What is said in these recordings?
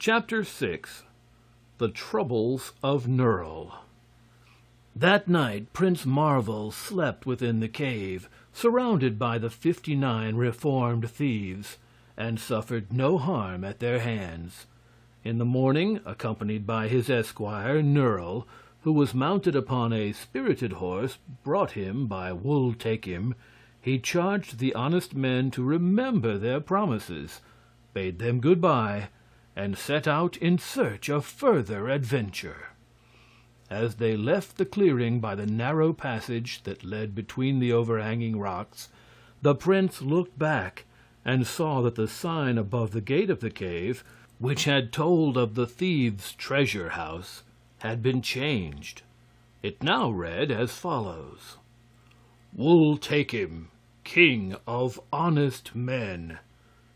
Chapter 6. The Troubles of Nerle. That night Prince Marvel slept within the cave, surrounded by the 59 reformed thieves, and suffered no harm at their hands. In the morning, accompanied by his esquire, Nerle, who was mounted upon a spirited horse brought him by Wool Takim, he charged the honest men to remember their promises, bade them good-bye, and set out in search of further adventure. As they left the clearing by the narrow passage that led between the overhanging rocks, the prince looked back and saw that the sign above the gate of the cave, which had told of the thieves' treasure house, had been changed. It now read as follows: Wool Takim, King of Honest Men.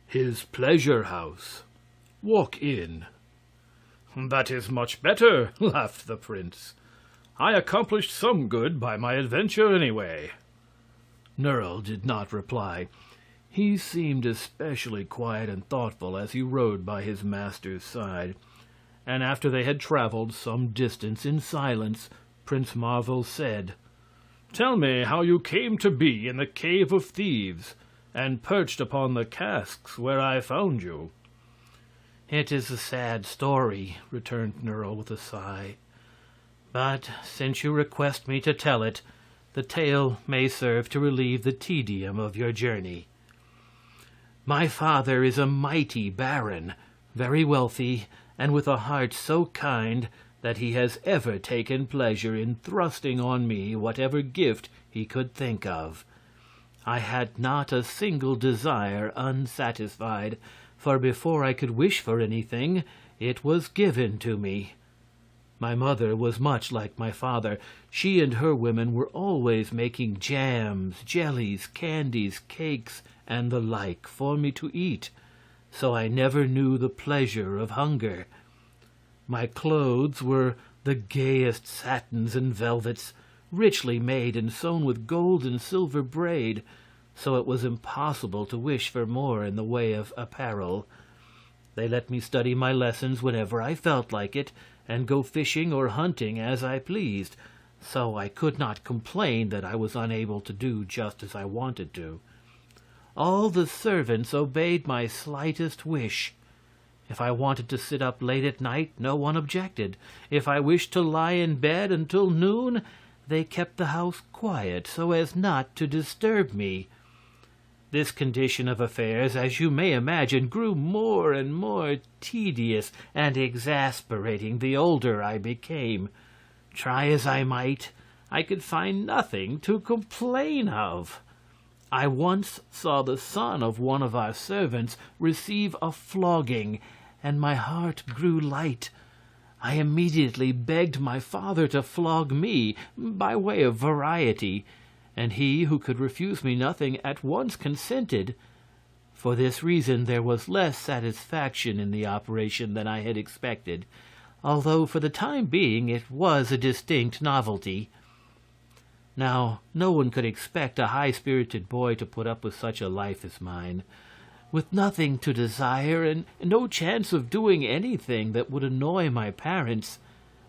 His pleasure house. Walk in. "That is much better," laughed the prince. "I accomplished some good by my adventure, anyway." Nerle did not reply. He seemed especially quiet and thoughtful as he rode by his master's side. And after they had traveled some distance in silence, Prince Marvel said: "Tell me how you came to be in the Cave of Thieves, and perched upon the casks where I found you." "It is a sad story," returned Nerle with a sigh. "But since you request me to tell it, the tale may serve to relieve the tedium of your journey. My father is a mighty baron, very wealthy, and with a heart so kind that he has ever taken pleasure in thrusting on me whatever gift he could think of. I had not a single desire unsatisfied, for before I could wish for anything, it was given to me. My mother was much like my father. She and her women were always making jams, jellies, candies, cakes, and the like for me to eat, so I never knew the pleasure of hunger. My clothes were the gayest satins and velvets, richly made and sewn with gold and silver braid, so it was impossible to wish for more in the way of apparel. They let me study my lessons whenever I felt like it, and go fishing or hunting as I pleased, so I could not complain that I was unable to do just as I wanted to. All the servants obeyed my slightest wish. If I wanted to sit up late at night, no one objected. If I wished to lie in bed until noon, they kept the house quiet so as not to disturb me. This condition of affairs, as you may imagine, grew more and more tedious and exasperating the older I became. Try as I might, I could find nothing to complain of. I once saw the son of one of our servants receive a flogging, and my heart grew light. I immediately begged my father to flog me, by way of variety, and he, who could refuse me nothing, at once consented. For this reason there was less satisfaction in the operation than I had expected, although for the time being it was a distinct novelty. Now, no one could expect a high-spirited boy to put up with such a life as mine. With nothing to desire and no chance of doing anything that would annoy my parents,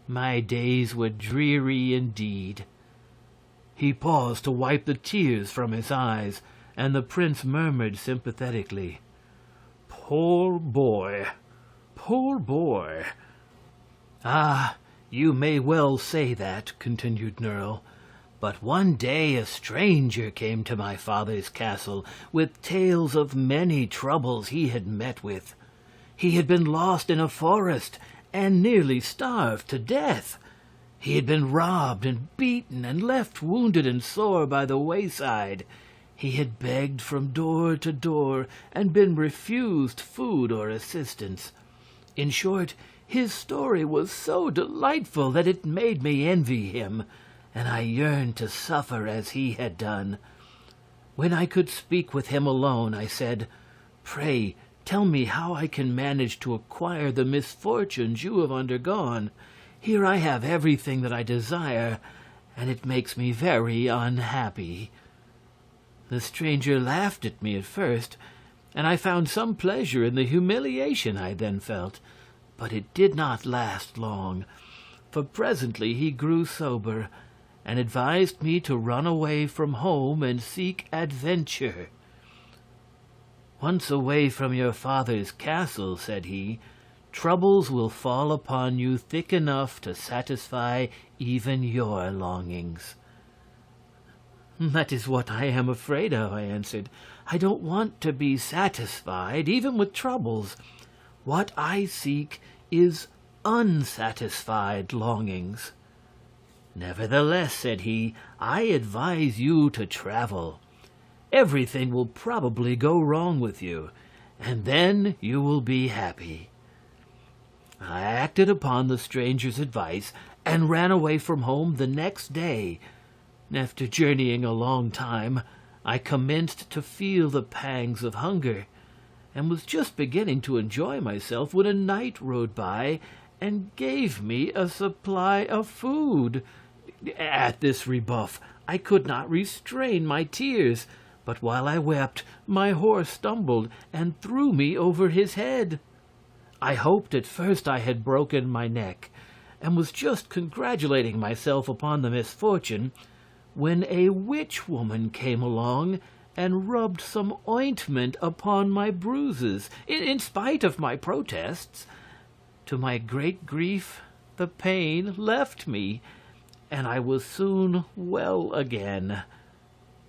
my days were dreary indeed." He paused to wipe the tears from his eyes, and the prince murmured sympathetically: "Poor boy! Poor boy!" "Ah, you may well say that," continued Nerle. "But one day a stranger came to my father's castle with tales of many troubles he had met with. He had been lost in a forest and nearly starved to death. He had been robbed and beaten and left wounded and sore by the wayside. He had begged from door to door and been refused food or assistance. In short, his story was so delightful that it made me envy him, and I yearned to suffer as he had done. When I could speak with him alone, I said, 'Pray, tell me how I can manage to acquire the misfortunes you have undergone. Here I have everything that I desire, and it makes me very unhappy.' The stranger laughed at me at first, and I found some pleasure in the humiliation I then felt. But it did not last long, for presently he grew sober and advised me to run away from home and seek adventure. "Once away from your father's castle," said he, "troubles will fall upon you thick enough to satisfy even your longings." "That is what I am afraid of," I answered. "I don't want to be satisfied, even with troubles. What I seek is unsatisfied longings." "Nevertheless," said he, "I advise you to travel. Everything will probably go wrong with you, and then you will be happy." I acted upon the stranger's advice and ran away from home the next day. After journeying a long time, I commenced to feel the pangs of hunger, and was just beginning to enjoy myself when a knight rode by and gave me a supply of food. At this rebuff, I could not restrain my tears, but while I wept, my horse stumbled and threw me over his head. I hoped at first I had broken my neck, and was just congratulating myself upon the misfortune when a witch woman came along and rubbed some ointment upon my bruises, in spite of my protests. To my great grief, the pain left me, and I was soon well again.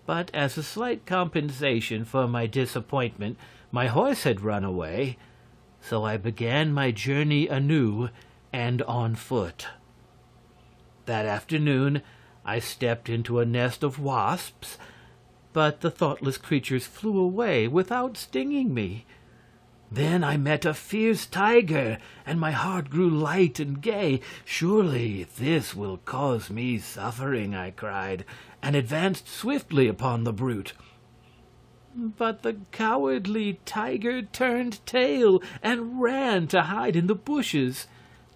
But as a slight compensation for my disappointment, my horse had run away, so I began my journey anew and on foot. That afternoon I stepped into a nest of wasps, but the thoughtless creatures flew away without stinging me. Then I met a fierce tiger, and my heart grew light and gay. "Surely this will cause me suffering," I cried, and advanced swiftly upon the brute. But the cowardly tiger turned tail and ran to hide in the bushes,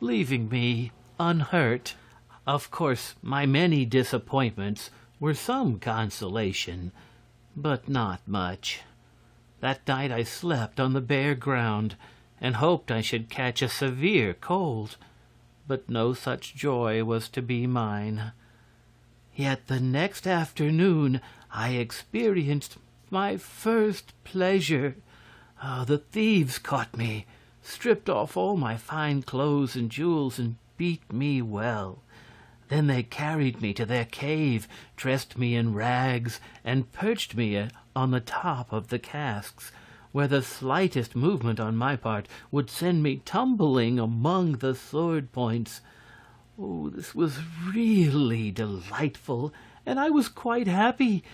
leaving me unhurt. Of course, my many disappointments were some consolation, but not much. That night I slept on the bare ground and hoped I should catch a severe cold, but no such joy was to be mine. Yet the next afternoon I experienced my first pleasure. The thieves caught me, stripped off all my fine clothes and jewels, and beat me well. Then they carried me to their cave, dressed me in rags, and perched me on the top of the casks, where the slightest movement on my part would send me tumbling among the sword points. Oh, this was really delightful, and I was quite happy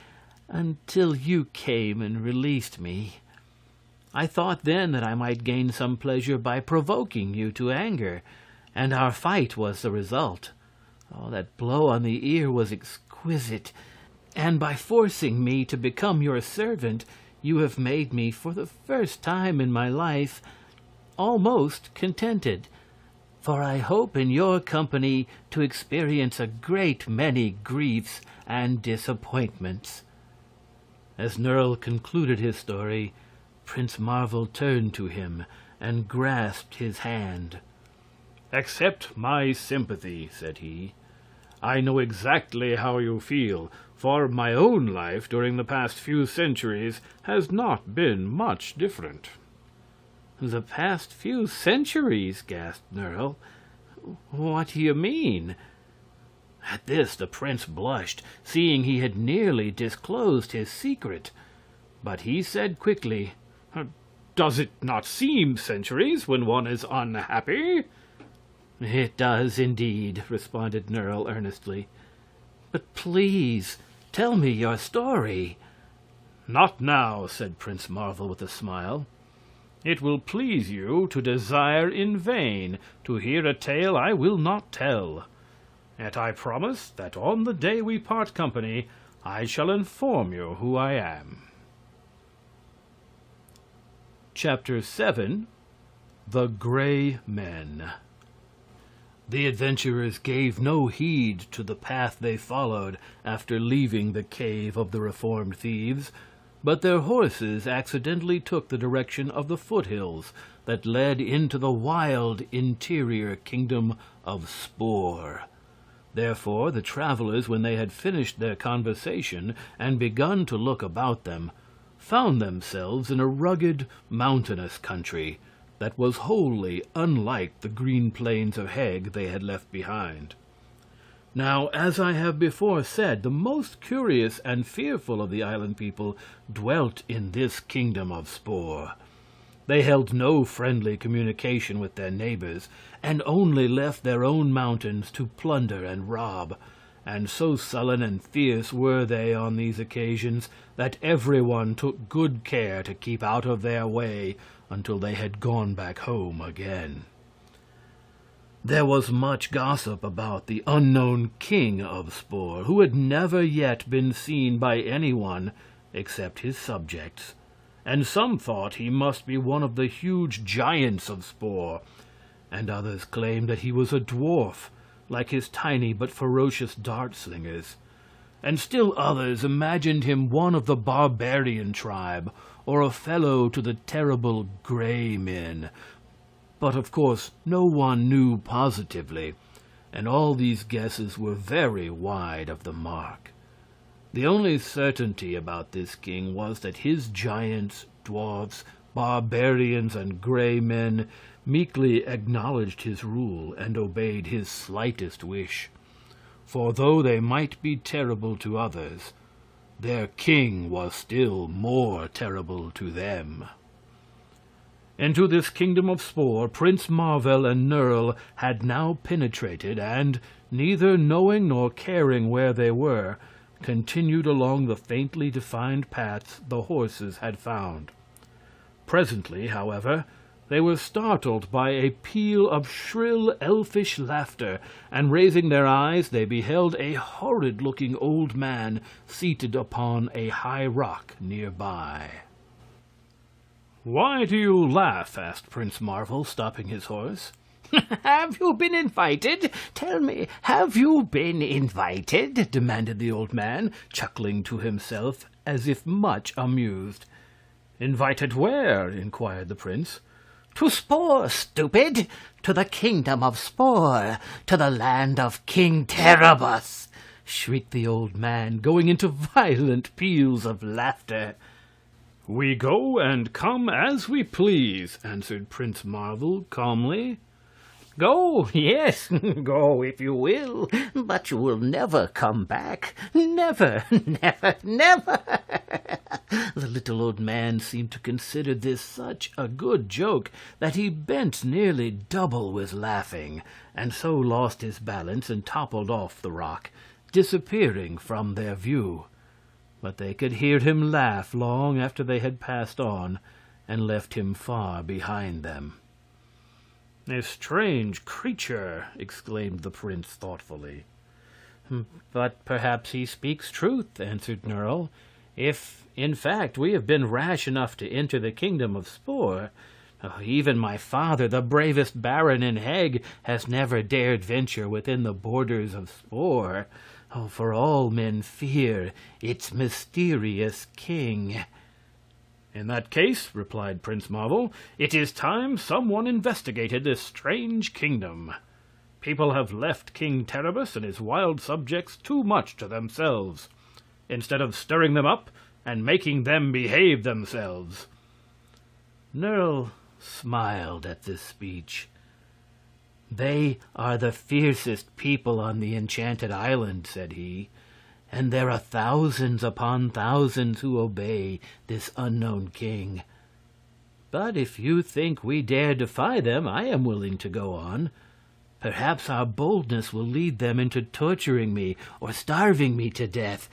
until you came and released me. I thought then that I might gain some pleasure by provoking you to anger, and our fight was the result. Oh, that blow on the ear was exquisite, and by forcing me to become your servant, you have made me, for the first time in my life, almost contented, for I hope in your company to experience a great many griefs and disappointments." As Nerle concluded his story, Prince Marvel turned to him and grasped his hand. "Accept my sympathy," said he. "I know exactly how you feel, for my own life during the past few centuries has not been much different." "The past few centuries?" gasped Nerle. "What do you mean?" At this the prince blushed, seeing he had nearly disclosed his secret. But he said quickly, "Does it not seem centuries when one is unhappy?" "It does, indeed," responded Nerle earnestly. "But please, tell me your story." "Not now," said Prince Marvel with a smile. "It will please you to desire in vain to hear a tale I will not tell. Yet I promise that on the day we part company, I shall inform you who I am." Chapter 7: The Gray Men. The adventurers gave no heed to the path they followed after leaving the cave of the reformed thieves, but their horses accidentally took the direction of the foothills, that led into the wild interior kingdom of Spore. Therefore the travelers, when they had finished their conversation and begun to look about them, found themselves in a rugged, mountainous country that was wholly unlike the green plains of Heg they had left behind. Now, as I have before said, the most curious and fearful of the island people dwelt in this kingdom of Spore. They held no friendly communication with their neighbors, and only left their own mountains to plunder and rob, and so sullen and fierce were they on these occasions that everyone took good care to keep out of their way until they had gone back home again. There was much gossip about the unknown king of Spore, who had never yet been seen by anyone except his subjects, and some thought he must be one of the huge giants of Spore, and others claimed that he was a dwarf, like his tiny but ferocious dart-slingers, and still others imagined him one of the barbarian tribe, or a fellow to the terrible Gray Men. But of course no one knew positively, and all these guesses were very wide of the mark. The only certainty about this king was that his giants, dwarfs, barbarians, and Gray Men meekly acknowledged his rule and obeyed his slightest wish. For though they might be terrible to others, their king was still more terrible to them. Into this kingdom of Spore Prince Marvel and Nerle had now penetrated, and, neither knowing nor caring where they were, continued along the faintly defined paths the horses had found. Presently, however, they were startled by a peal of shrill elfish laughter, and raising their eyes they beheld a horrid-looking old man seated upon a high rock near by. "Why do you laugh?" asked Prince Marvel, stopping his horse. "Have you been invited? Tell me, have you been invited?" demanded the old man, chuckling to himself as if much amused. "Invited where?" inquired the prince. "To Spore, stupid! To the kingdom of Spore! To the land of King Terribus!" shrieked the old man, going into violent peals of laughter. "We go and come as we please," answered Prince Marvel calmly. "Go, yes, go if you will, but you will never come back. Never, never, never!" The little old man seemed to consider this such a good joke that he bent nearly double with laughing, and so lost his balance and toppled off the rock, disappearing from their view. But they could hear him laugh long after they had passed on and left him far behind them. "A strange creature!" exclaimed the prince thoughtfully. "But perhaps he speaks truth," answered Nerle. "If, in fact, we have been rash enough to enter the kingdom of Spore, even my father, the bravest baron in Heg, has never dared venture within the borders of Spore. For all men fear its mysterious king." "In that case," replied Prince Marvel, "it is time someone investigated this strange kingdom. People have left King Terribus and his wild subjects too much to themselves, instead of stirring them up and making them behave themselves." Nerle smiled at this speech. "They are the fiercest people on the Enchanted Island," said he, "and there are thousands upon thousands who obey this unknown king. But if you think we dare defy them, I am willing to go on. Perhaps our boldness will lead them into torturing me or starving me to death.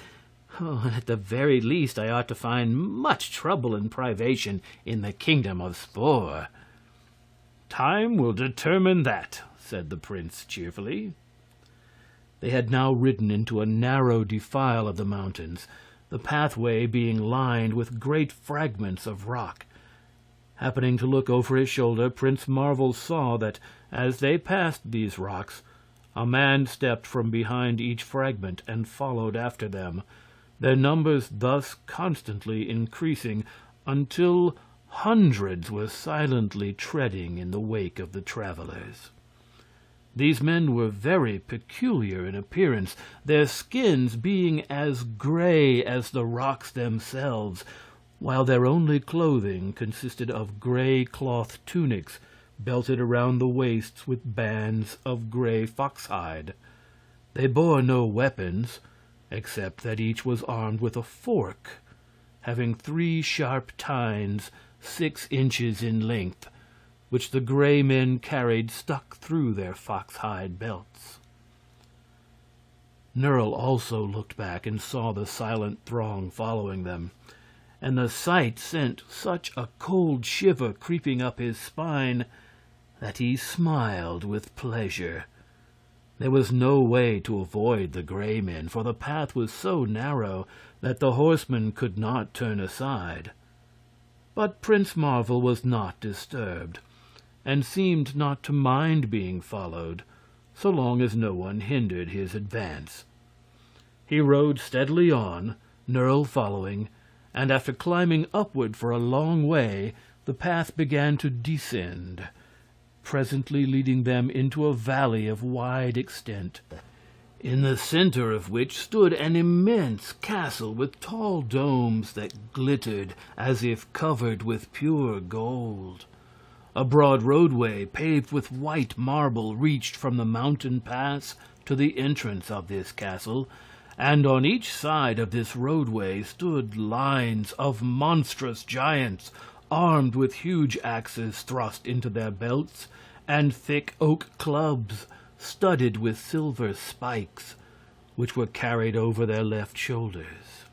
At the very least, I ought to find much trouble and privation in the kingdom of Spore." "Time will determine that," said the prince cheerfully. They had now ridden into a narrow defile of the mountains, the pathway being lined with great fragments of rock. Happening to look over his shoulder, Prince Marvel saw that, as they passed these rocks, a man stepped from behind each fragment and followed after them, their numbers thus constantly increasing until Hundreds were silently treading in the wake of the travelers. These men were very peculiar in appearance, their skins being as gray as the rocks themselves, while their only clothing consisted of gray cloth tunics belted around the waists with bands of gray foxhide. They bore no weapons, except that each was armed with a fork, having 3 sharp tines 6 inches in length, which the gray men carried stuck through their foxhide belts. Nerle also looked back and saw the silent throng following them, and the sight sent such a cold shiver creeping up his spine that he smiled with pleasure. There was no way to avoid the gray men, for the path was so narrow that the horsemen could not turn aside. But Prince Marvel was not disturbed, and seemed not to mind being followed, so long as no one hindered his advance. He rode steadily on, Nerle following, and after climbing upward for a long way, the path began to descend, presently leading them into a valley of wide extent, in the center of which stood an immense castle with tall domes that glittered as if covered with pure gold. A broad roadway paved with white marble reached from the mountain pass to the entrance of this castle, and on each side of this roadway stood lines of monstrous giants, armed with huge axes thrust into their belts and thick oak clubs studded with silver spikes, which were carried over their left shoulders.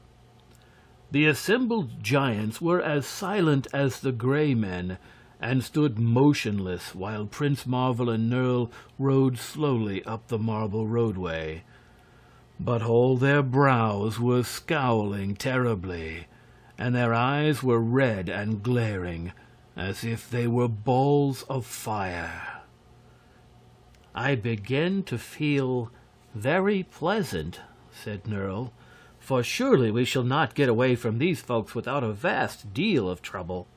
The assembled giants were as silent as the gray men, and stood motionless while Prince Marvel and Nerle rode slowly up the marble roadway. But all their brows were scowling terribly, and their eyes were red and glaring, as if they were balls of fire. "I begin to feel very pleasant," said Nerle, "for surely we shall not get away from these folks without a vast deal of trouble.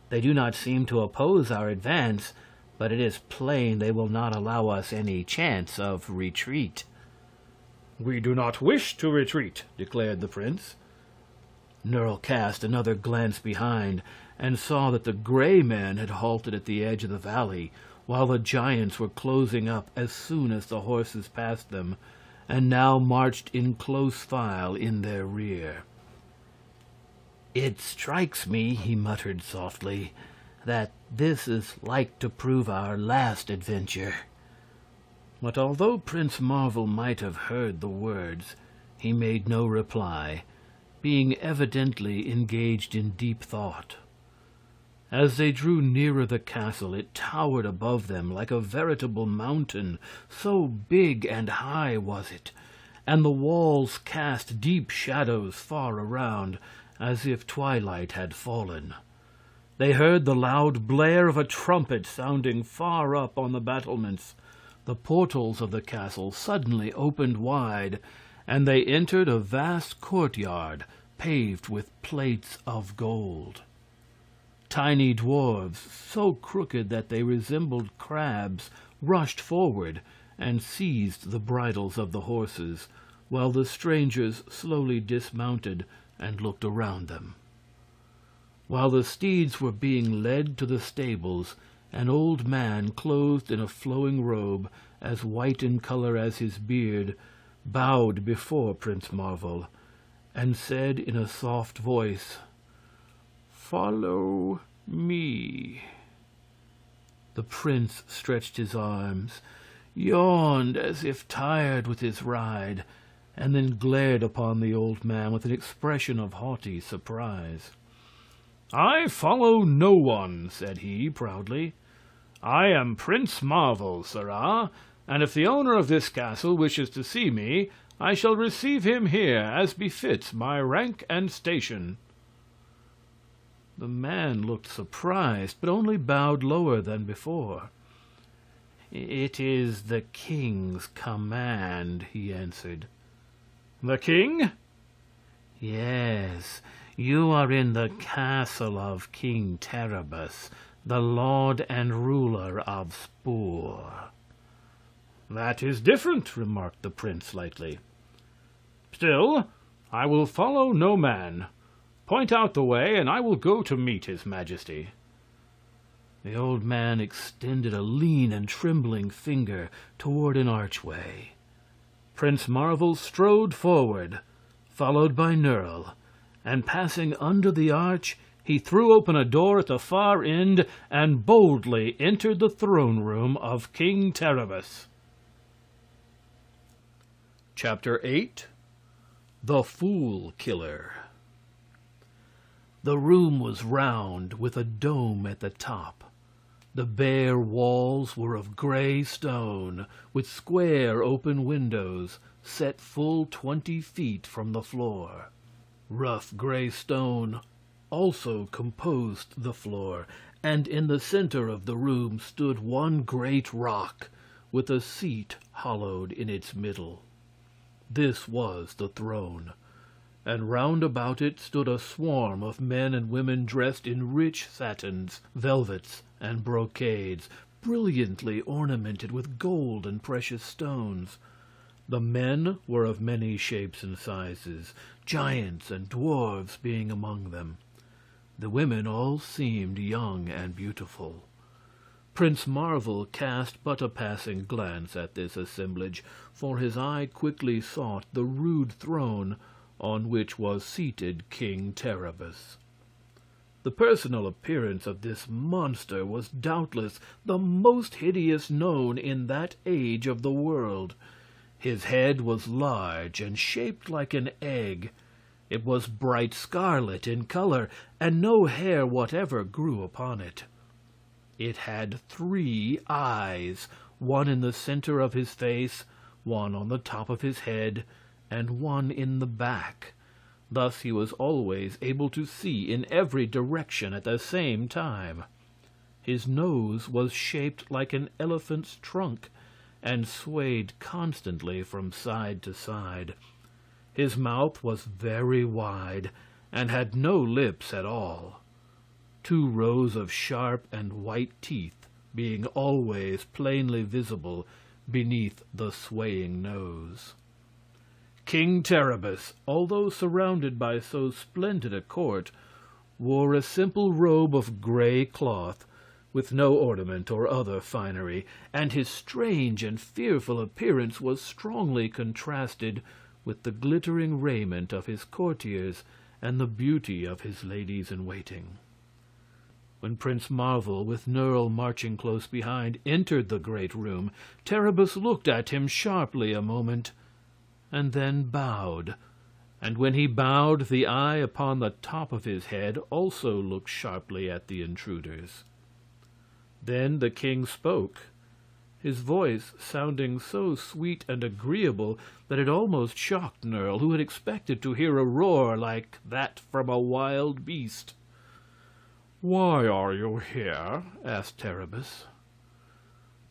They do not seem to oppose our advance, but it is plain they will not allow us any chance of retreat." "We do not wish to retreat," declared the prince. Nerle cast another glance behind and saw that the gray men had halted at the edge of the valley, while the giants were closing up as soon as the horses passed them, and now marched in close file in their rear. "It strikes me," he muttered softly, "that this is like to prove our last adventure." But although Prince Marvel might have heard the words, he made no reply, being evidently engaged in deep thought. As they drew nearer the castle, it towered above them like a veritable mountain, so big and high was it, and the walls cast deep shadows far around, as if twilight had fallen. They heard the loud blare of a trumpet sounding far up on the battlements. The portals of the castle suddenly opened wide, and they entered a vast courtyard paved with plates of gold. Tiny dwarves, so crooked that they resembled crabs, rushed forward and seized the bridles of the horses, while the strangers slowly dismounted and looked around them. While the steeds were being led to the stables, an old man, clothed in a flowing robe, as white in color as his beard, bowed before Prince Marvel, and said in a soft voice, "Follow me." The prince stretched his arms, yawned as if tired with his ride, and then glared upon the old man with an expression of haughty surprise. "I follow no one," said he, proudly. "I am Prince Marvel, sirrah, and if the owner of this castle wishes to see me, I shall receive him here, as befits my rank and station." The man looked surprised, but only bowed lower than before. "It is the king's command," he answered. "The king?" "Yes. You are in the castle of King Terribus, the lord and ruler of Spore." "That is different," remarked the prince lightly. "Still, I will follow no man. Point out the way, and I will go to meet his majesty." The old man extended a lean and trembling finger toward an archway. Prince Marvel strode forward, followed by Nerle, and passing under the arch, he threw open a door at the far end and boldly entered the throne room of King Terribus. Chapter 8. The Fool Killer. The room was round, with a dome at the top. The bare walls were of gray stone, with square open windows set full 20 feet from the floor. Rough gray stone also composed the floor, and in the center of the room stood one great rock, with a seat hollowed in its middle. This was the throne, and round about it stood a swarm of men and women dressed in rich satins, velvets, and brocades, brilliantly ornamented with gold and precious stones. The men were of many shapes and sizes, giants and dwarves being among them. The women all seemed young and beautiful. Prince Marvel cast but a passing glance at this assemblage, for his eye quickly sought the rude throne on which was seated King Terribus. The personal appearance of this monster was doubtless the most hideous known in that age of the world. His head was large and shaped like an egg. It was bright scarlet in color, and no hair whatever grew upon it. It had 3 eyes, one in the center of his face, one on the top of his head, and one in the back. Thus he was always able to see in every direction at the same time. His nose was shaped like an elephant's trunk, and swayed constantly from side to side. His mouth was very wide, and had no lips at all, 2 rows of sharp and white teeth being always plainly visible beneath the swaying nose. King Terribus, although surrounded by so splendid a court, wore a simple robe of gray cloth, with no ornament or other finery, and his strange and fearful appearance was strongly contrasted with the glittering raiment of his courtiers and the beauty of his ladies-in-waiting. When Prince Marvel, with Nerle marching close behind, entered the great room, Terribus looked at him sharply a moment, and then bowed. And when he bowed, the eye upon the top of his head also looked sharply at the intruders. Then the king spoke, his voice sounding so sweet and agreeable that it almost shocked Nerle, who had expected to hear a roar like that from a wild beast. "Why are you here?" asked Terribus.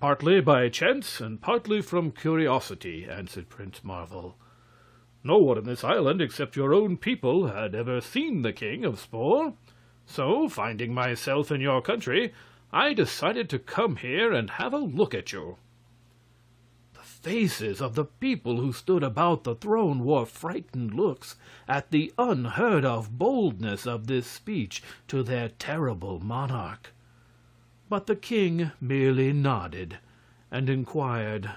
"Partly by chance and partly from curiosity," answered Prince Marvel. "No one in this island except your own people had ever seen the king of Spore, so, finding myself in your country, I decided to come here and have a look at you." The faces of the people who stood about the throne wore frightened looks at the unheard-of boldness of this speech to their terrible monarch. But the king merely nodded and inquired,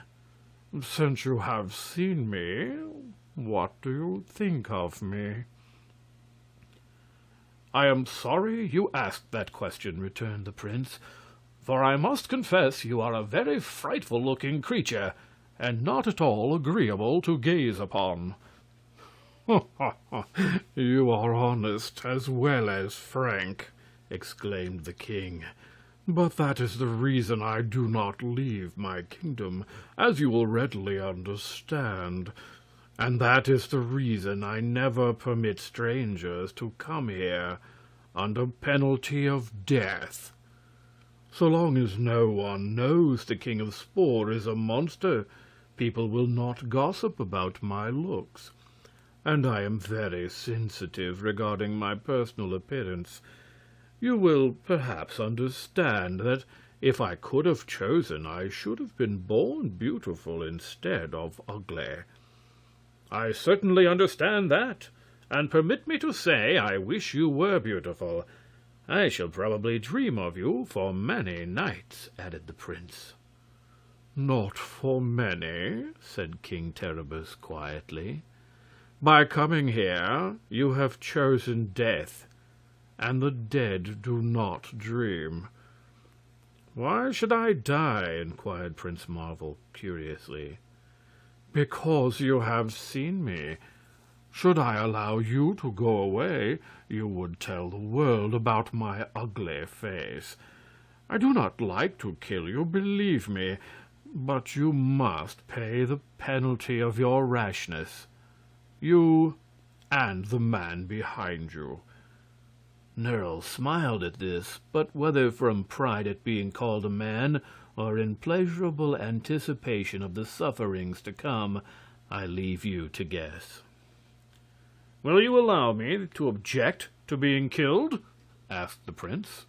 "Since you have seen me, what do you think of me?" "I am sorry you asked that question," returned the prince, "for I must confess you are a very frightful-looking creature, and not at all agreeable to gaze upon." "You are honest as well as frank," exclaimed the king. "But that is the reason I do not leave my kingdom, as you will readily understand. And that is the reason I never permit strangers to come here, under penalty of death. So long as no one knows the King of Spore is a monster, people will not gossip about my looks. and I am very sensitive regarding my personal appearance. You will perhaps understand that if I could have chosen, I should have been born beautiful instead of ugly. I certainly understand that, and permit me to say I wish you were beautiful. I shall probably dream of you for many nights," added the prince. "Not for many," said King Terribus quietly. "By coming here, you have chosen death, and the dead do not dream." "Why should I die?" inquired Prince Marvel curiously. "Because you have seen me. Should I allow you to go away, you would tell the world about my ugly face. I do not like to kill you, believe me, but you must pay the penalty of your rashness. You and the man behind you." Nerle smiled at this, but whether from pride at being called a man or in pleasurable anticipation of the sufferings to come, I leave you to guess. "Will you allow me to object to being killed?" asked the prince.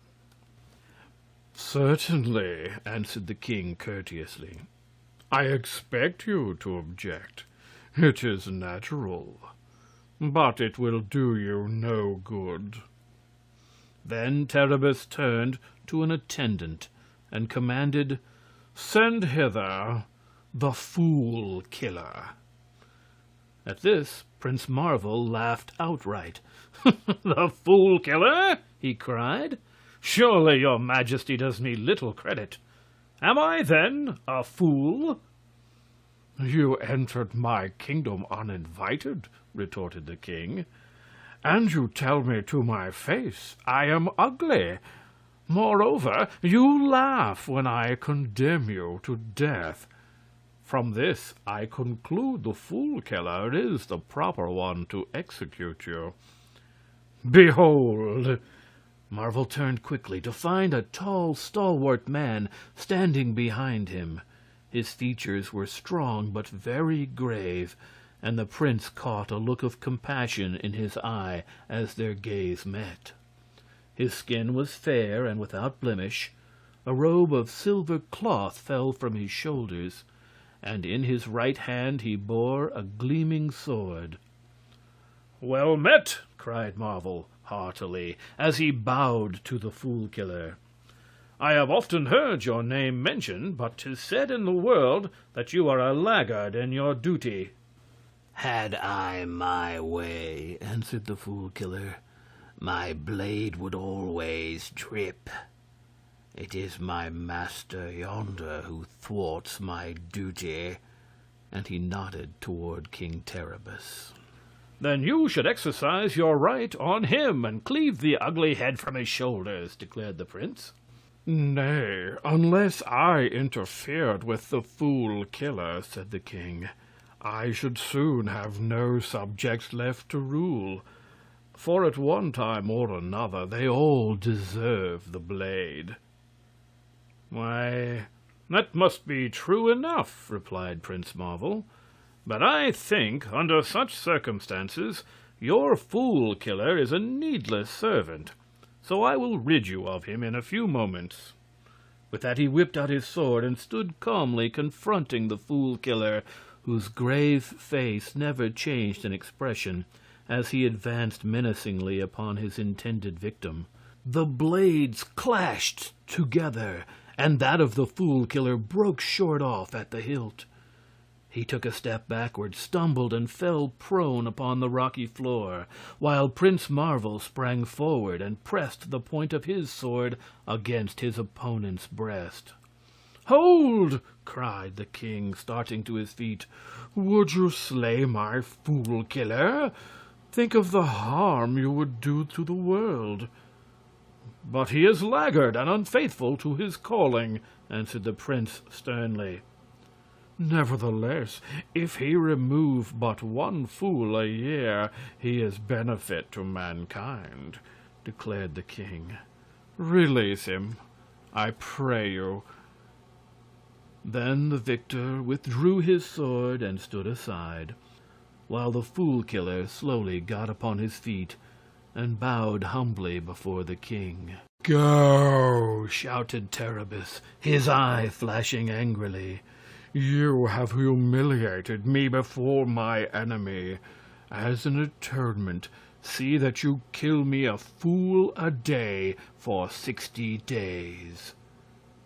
"Certainly," answered the king courteously. "I expect you to object. It is natural. But it will do you no good." Then Terribus turned to an attendant and commanded, "Send hither the Fool Killer." At this, Prince Marvel laughed outright. "The Fool Killer?" he cried. "Surely your majesty does me little credit. Am I, then, a fool?" "You entered my kingdom uninvited," retorted the king. "And you tell me to my face I am ugly. Moreover, you laugh when I condemn you to death. From this, I conclude the Fool Killer is the proper one to execute you. Behold!" Marvel turned quickly to find a tall, stalwart man standing behind him. His features were strong but very grave, and the prince caught a look of compassion in his eye as their gaze met. His skin was fair and without blemish. A robe of silver cloth fell from his shoulders, and in his right hand he bore a gleaming sword. "Well met!" cried Marvel heartily, as he bowed to the Fool Killer. "I have often heard your name mentioned, but 'tis said in the world that you are a laggard in your duty." "Had I my way," answered the Fool Killer, "my blade would always drip. It is my master yonder who thwarts my duty," and he nodded toward King Terribus. "Then you should exercise your right on him and cleave the ugly head from his shoulders," declared the prince. "Nay, unless I interfered with the Fool Killer," said the king, "I should soon have no subjects left to rule. For at one time or another they all deserve the blade." "Why, that must be true enough," replied Prince Marvel. "But I think, under such circumstances, your Fool Killer is a needless servant, so I will rid you of him in a few moments." With that he whipped out his sword and stood calmly confronting the Fool Killer, whose grave face never changed in expression as he advanced menacingly upon his intended victim. The blades clashed together, and that of the Fool Killer broke short off at the hilt. He took a step backward, stumbled, and fell prone upon the rocky floor, while Prince Marvel sprang forward and pressed the point of his sword against his opponent's breast. "Hold!" cried the king, starting to his feet. "Would you slay my Fool Killer? Think of the harm you would do to the world." "But he is laggard and unfaithful to his calling," answered the prince sternly. "Nevertheless, if he remove but one fool a year, he is benefit to mankind," declared the king. "Release him, I pray you." Then the victor withdrew his sword and stood aside. while the fool-killer slowly got upon his feet and bowed humbly before the king. "Go!" shouted Terribus, his eye flashing angrily. "You have humiliated me before my enemy. As an atonement, see that you kill me a fool a day for 60 days.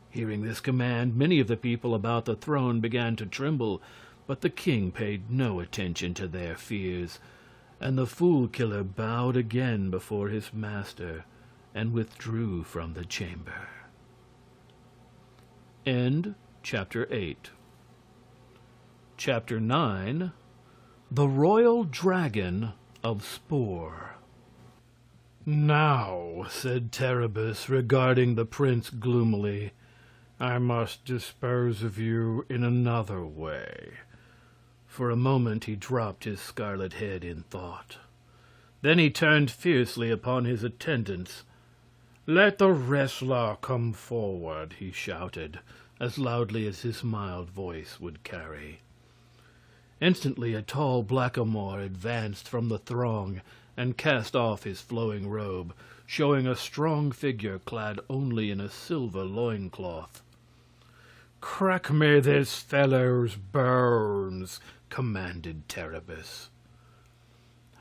Hearing this command, many of the people about the throne began to tremble, but the king paid no attention to their fears, and the fool-killer bowed again before his master and withdrew from the chamber. End Chapter 8. Chapter 9. The Royal Dragon of Spore. "Now," said Terribus, regarding the prince gloomily, "I must dispose of you in another way." For a moment he dropped his scarlet head in thought. Then he turned fiercely upon his attendants. "Let the wrestler come forward," he shouted, as loudly as his mild voice would carry. Instantly a tall blackamoor advanced from the throng and cast off his flowing robe, showing a strong figure clad only in a silver loincloth. "Crack me this fellow's bones," commanded Terribus.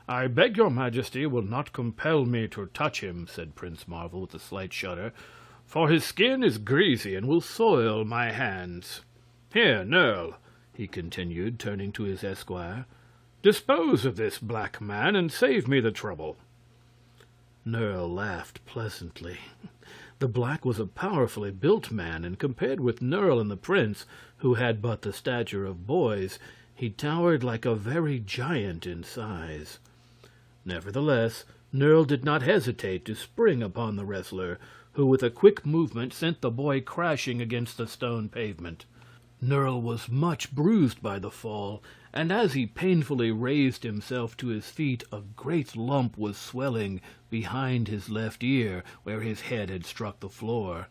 "I beg your majesty will not compel me to touch him," said Prince Marvel with a slight shudder, "for his skin is greasy and will soil my hands. Here, Nerl," he continued, turning to his esquire, "dispose of this black man and save me the trouble." Nerl laughed pleasantly. The black was a powerfully built man, and compared with Nerl and the prince, who had but the stature of boys, he towered like a very giant in size. Nevertheless, Nerl did not hesitate to spring upon the wrestler, who with a quick movement sent the boy crashing against the stone pavement. Nerl was much bruised by the fall, and as he painfully raised himself to his feet a great lump was swelling behind his left ear, where his head had struck the floor,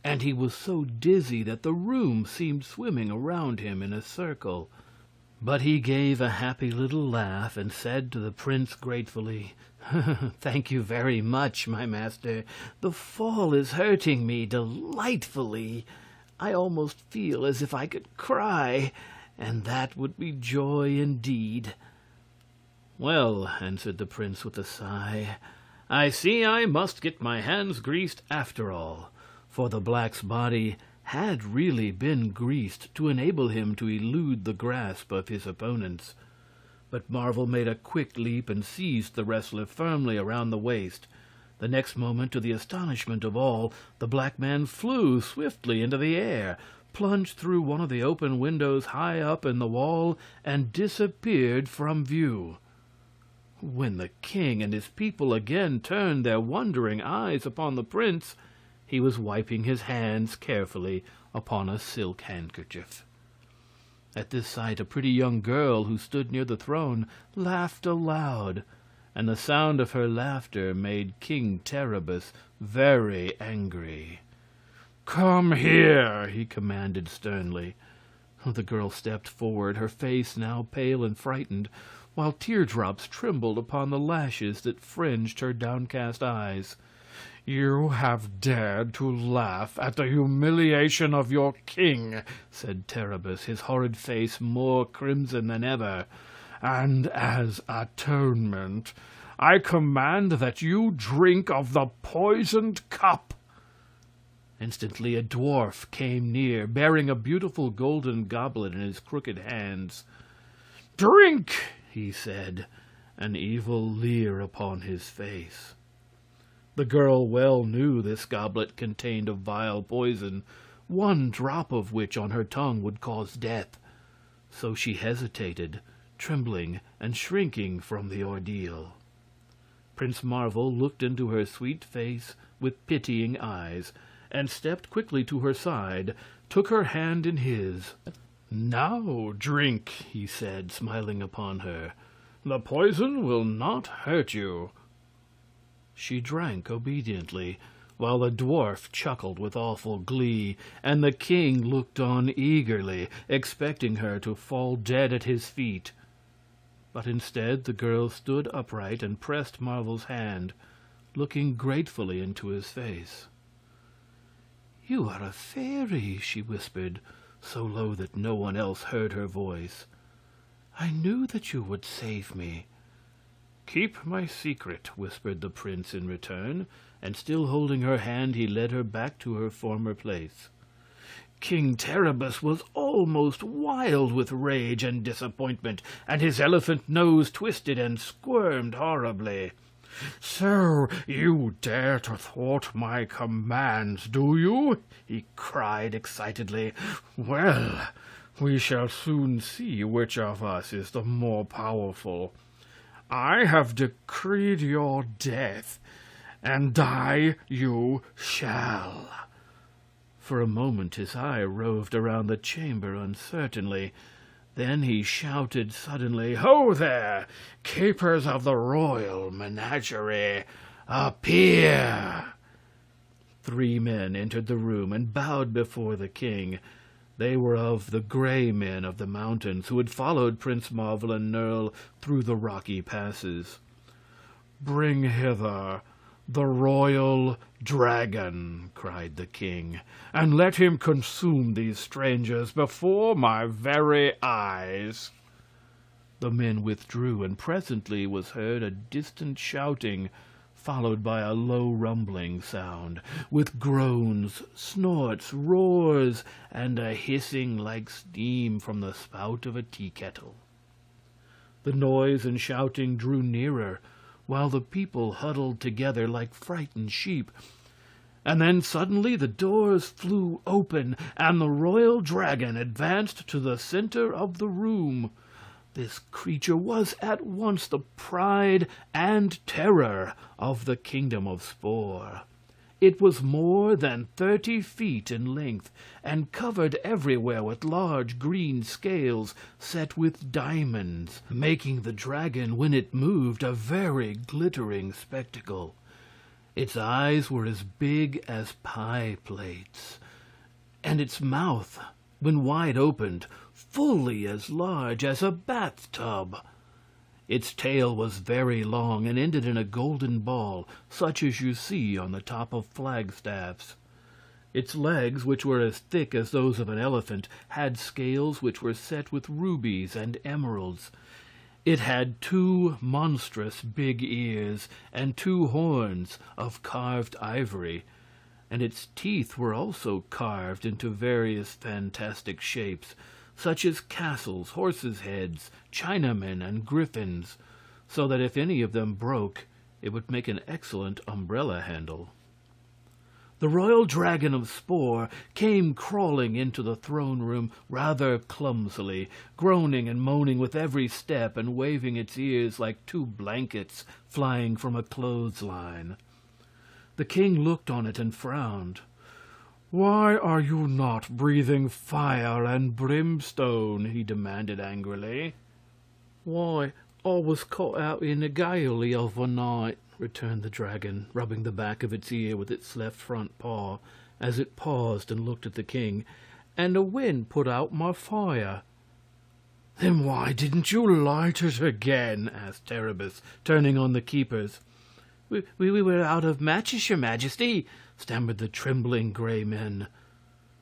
and he was so dizzy that the room seemed swimming around him in a circle. But he gave a happy little laugh and said to the prince gratefully, "Thank you very much, my master. The fall is hurting me delightfully. I almost feel as if I could cry, and that would be joy indeed." "Well," answered the prince with a sigh, "I see I must get my hands greased after all," for the black's body had really been greased to enable him to elude the grasp of his opponents. But Marvel made a quick leap and seized the wrestler firmly around the waist. The next moment, to the astonishment of all, the black man flew swiftly into the air, plunged through one of the open windows high up in the wall, and disappeared from view. When the king and his people again turned their wondering eyes upon the prince, he was wiping his hands carefully upon a silk handkerchief. At this sight, a pretty young girl who stood near the throne laughed aloud, and the sound of her laughter made King Terribus very angry. "Come here," he commanded sternly. The girl stepped forward, her face now pale and frightened, while teardrops trembled upon the lashes that fringed her downcast eyes. "You have dared to laugh at the humiliation of your king," said Terribus, his horrid face more crimson than ever, "and as atonement, I command that you drink of the poisoned cup." Instantly a dwarf came near, bearing a beautiful golden goblet in his crooked hands. "Drink!" he said, an evil leer upon his face. The girl well knew this goblet contained a vile poison, one drop of which on her tongue would cause death. So she hesitated, trembling and shrinking from the ordeal. Prince Marvel looked into her sweet face with pitying eyes, and stepped quickly to her side, took her hand in his. "Now drink," he said, smiling upon her. "The poison will not hurt you." She drank obediently, while the dwarf chuckled with awful glee, and the king looked on eagerly, expecting her to fall dead at his feet. But instead the girl stood upright and pressed Marvel's hand, looking gratefully into his face. "You are a fairy," she whispered, so low that no one else heard her voice. "I knew that you would save me." "Keep my secret," whispered the prince in return, and still holding her hand he led her back to her former place. King Terribus was almost wild with rage and disappointment, and his elephant nose twisted and squirmed horribly. "So you dare to thwart my commands, do you?" he cried excitedly. "Well, we shall soon see which of us is the more powerful. I have decreed your death, and die you shall." For a moment his eye roved around the chamber uncertainly. Then he shouted suddenly, "Ho there, keepers of the royal menagerie! Appear!" 3 men entered the room and bowed before the king. They were of the Gray Men of the mountains, who had followed Prince Marvel and Nerle through the rocky passes. "Bring hither the royal dragon," cried the king, "and let him consume these strangers before my very eyes." The men withdrew, and presently was heard a distant shouting, followed by a low rumbling sound, with groans, snorts, roars, and a hissing like steam from the spout of a tea kettle. The noise and shouting drew nearer, while the people huddled together like frightened sheep. And then suddenly the doors flew open, and the royal dragon advanced to the center of the room. This creature was at once the pride and terror of the kingdom of Spore. It was more than 30 feet in length, and covered everywhere with large green scales set with diamonds, making the dragon, when it moved, a very glittering spectacle. Its eyes were as big as pie plates, and its mouth, when wide opened, fully as large as a bathtub. Its tail was very long and ended in a golden ball, such as you see on the top of flagstaffs. Its legs, which were as thick as those of an elephant, had scales which were set with rubies and emeralds. It had 2 monstrous big ears and 2 horns of carved ivory, and its teeth were also carved into various fantastic shapes, such as castles, horses' heads, Chinamen, and griffins, so that if any of them broke, it would make an excellent umbrella handle. The royal dragon of Spore came crawling into the throne room rather clumsily, groaning and moaning with every step and waving its ears like 2 blankets flying from a clothesline. The king looked on it and frowned. "Why are you not breathing fire and brimstone?" he demanded angrily. "Why, I was caught out in a gale the other night," returned the dragon, rubbing the back of its ear with its left front paw, as it paused and looked at the king, "and the wind put out my fire." "Then why didn't you light it again?" asked Terribus, turning on the keepers. We were out of matches, your majesty," stammered the trembling Gray Men.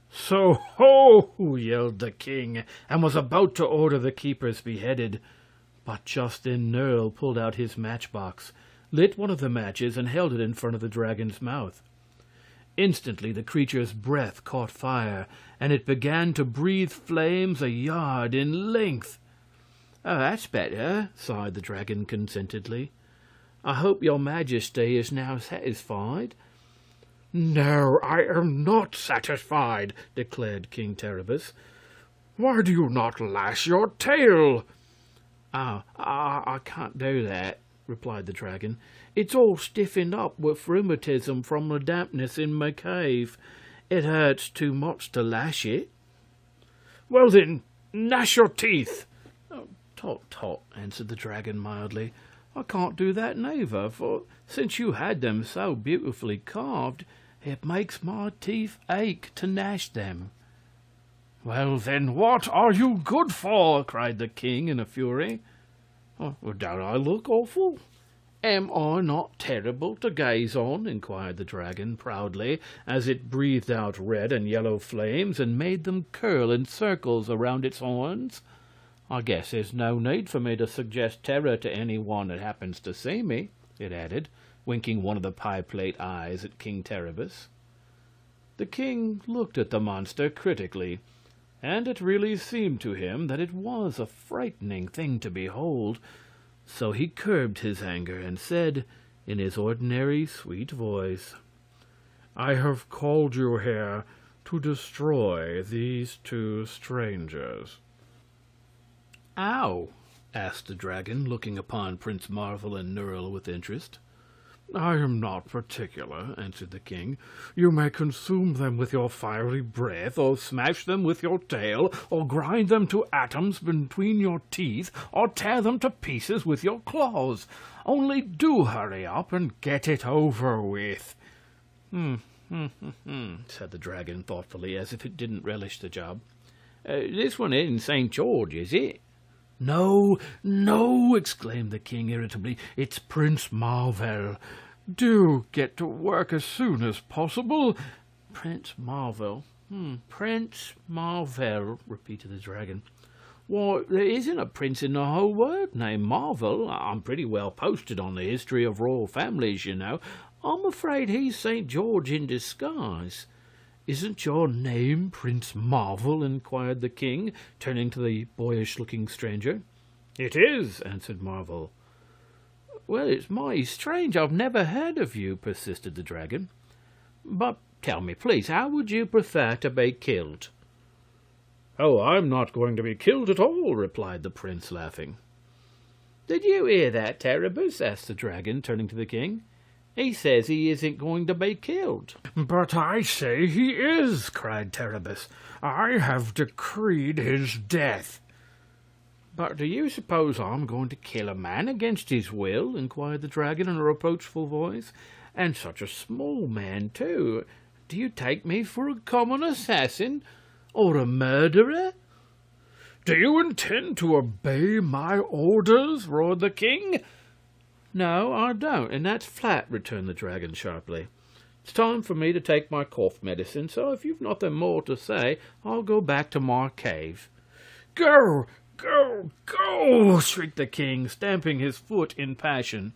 "So ho!" yelled the king, and was about to order the keepers beheaded. But just then Nerle pulled out his matchbox, lit one of the matches, and held it in front of the dragon's mouth. Instantly the creature's breath caught fire, and it began to breathe flames a yard in length. "Oh, that's better," sighed the dragon contentedly. "I hope your majesty is now satisfied." "No, I am not satisfied," declared King Terribus. "Why do you not lash your tail?" I can't do that," replied the dragon. "It's all stiffened up with rheumatism from the dampness in my cave. It hurts too much to lash it." "Well, then, gnash your teeth." "Tut, answered the dragon mildly. "I can't do that neither, for since you had them so beautifully carved, it makes my teeth ache to gnash them." "Well, then, what are you good for?" cried the king in a fury. Oh, well, don't I look awful? Am I not terrible to gaze on? Inquired the dragon proudly, as it breathed out red and yellow flames and made them curl in circles around its horns. I guess there's no need for me to suggest terror to anyone that happens to see me, it added, winking one of the pie-plate eyes at King Terribus. The king looked at the monster critically, and it really seemed to him that it was a frightening thing to behold, so he curbed his anger and said, in his ordinary sweet voice, "I have called you here to destroy these two strangers." "How?" asked the dragon, looking upon Prince Marvel and Nurl with interest. "I am not particular," answered the king. "You may consume them with your fiery breath, or smash them with your tail, or grind them to atoms between your teeth, or tear them to pieces with your claws. Only do hurry up and get it over with." Said the dragon thoughtfully, as if it didn't relish the job. "This one isn't St. George, is it?" "No, no!" exclaimed the king irritably. "It's Prince Marvel. Do get to work as soon as possible." "Prince Marvel? Prince Marvel," repeated the dragon. "Why, there isn't a prince in the whole world named Marvel. I'm pretty well posted on the history of royal families, you know. I'm afraid he's St. George in disguise." "Isn't your name Prince Marvel?" inquired the king, turning to the boyish-looking stranger. "It is," answered Marvel. "Well, it's mighty strange. I've never heard of you," persisted the dragon. "But tell me, please, how would you prefer to be killed?" "Oh, I'm not going to be killed at all," replied the prince, laughing. "Did you hear that, Terribus?" asked the dragon, turning to the king. "He says he isn't going to be killed." "But I say he is," cried Terribus. "I have decreed his death." "But do you suppose I'm going to kill a man against his will?" inquired the dragon in a reproachful voice. "And such a small man, too. Do you take me for a common assassin or a murderer?" "Do you intend to obey my orders?" roared the king. "No, I don't, and that's flat," returned the dragon sharply. "It's time for me to take my cough medicine, so if you've nothing more to say, I'll go back to my cave." "Go, go, go!" shrieked the king, stamping his foot in passion.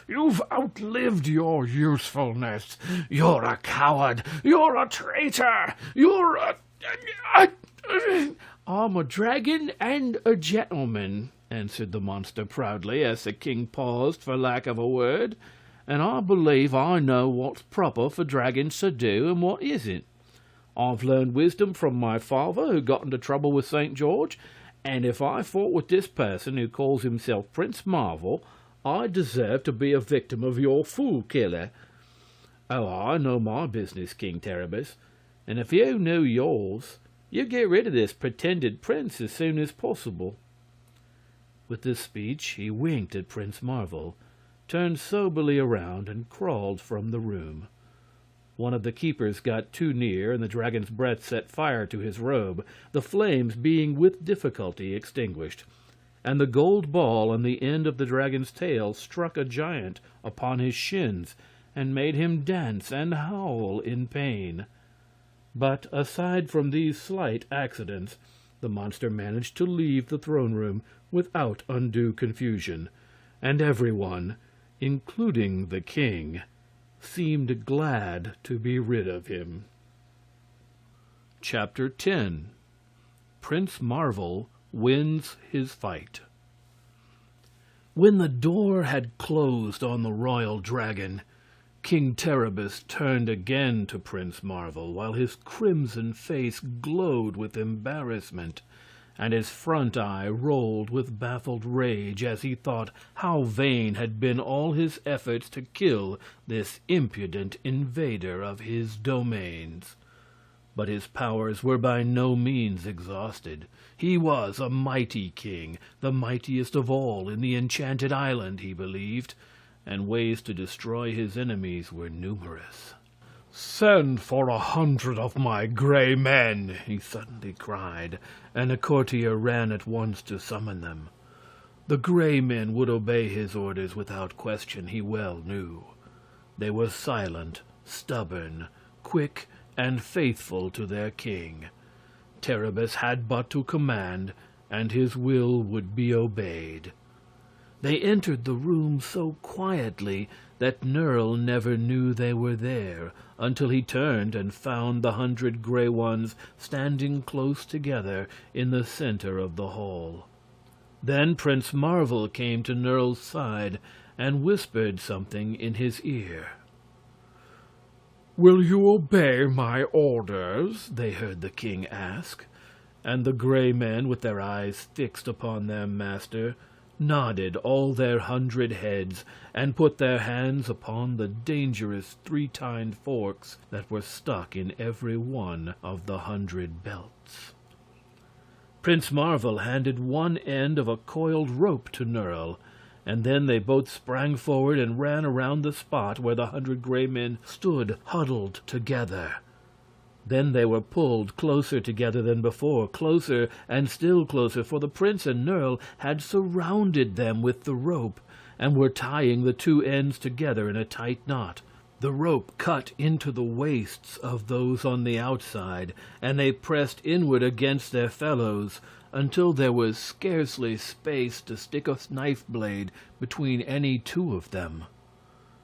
"You've outlived your usefulness. You're a coward. You're a traitor. You're a... "I'm a dragon and a gentleman," answered the monster proudly, as the king paused for lack of a word, "and I believe I know what's proper for dragons to do and what isn't. I've learned wisdom from my father, who got into trouble with St. George, and if I fought with this person who calls himself Prince Marvel, I deserve to be a victim of your fool killer. Oh, I know my business, King Terribus, and if you knew yours, you'd get rid of this pretended prince as soon as possible." With this speech he winked at Prince Marvel, turned soberly around, and crawled from the room. One of the keepers got too near, and the dragon's breath set fire to his robe, the flames being with difficulty extinguished, and the gold ball on the end of the dragon's tail struck a giant upon his shins and made him dance and howl in pain. But aside from these slight accidents, the monster managed to leave the throne room without undue confusion, and everyone, including the king, seemed glad to be rid of him. Chapter 10. Prince Marvel wins his fight. When the door had closed on the royal dragon, King Terribus turned again to Prince Marvel, while his crimson face glowed with embarrassment, and his front eye rolled with baffled rage as he thought how vain had been all his efforts to kill this impudent invader of his domains. But his powers were by no means exhausted. He was a mighty king, the mightiest of all in the Enchanted Island, he believed, and ways to destroy his enemies were numerous. "Send for 100 of my gray men," he suddenly cried, and a courtier ran at once to summon them. The Gray Men would obey his orders without question, he well knew. They were silent, stubborn, quick, and faithful to their king. Terribus had but to command, and his will would be obeyed. They entered the room so quietly that Nerle never knew they were there, until he turned and found the 100 Gray Ones standing close together in the center of the hall. Then Prince Marvel came to Nerle's side and whispered something in his ear. "Will you obey my orders?" they heard the king ask, and the Gray Men, with their eyes fixed upon their master, nodded all their 100 heads and put their hands upon the dangerous 3-tined forks that were stuck in every one of the 100 belts. Prince Marvel handed one end of a coiled rope to Nerle, and then they both sprang forward and ran around the spot where the 100 Gray Men stood huddled together. Then they were pulled closer together than before, closer and still closer, for the prince and Nerle had surrounded them with the rope and were tying the two ends together in a tight knot. The rope cut into the waists of those on the outside, and they pressed inward against their fellows until there was scarcely space to stick a knife blade between any two of them.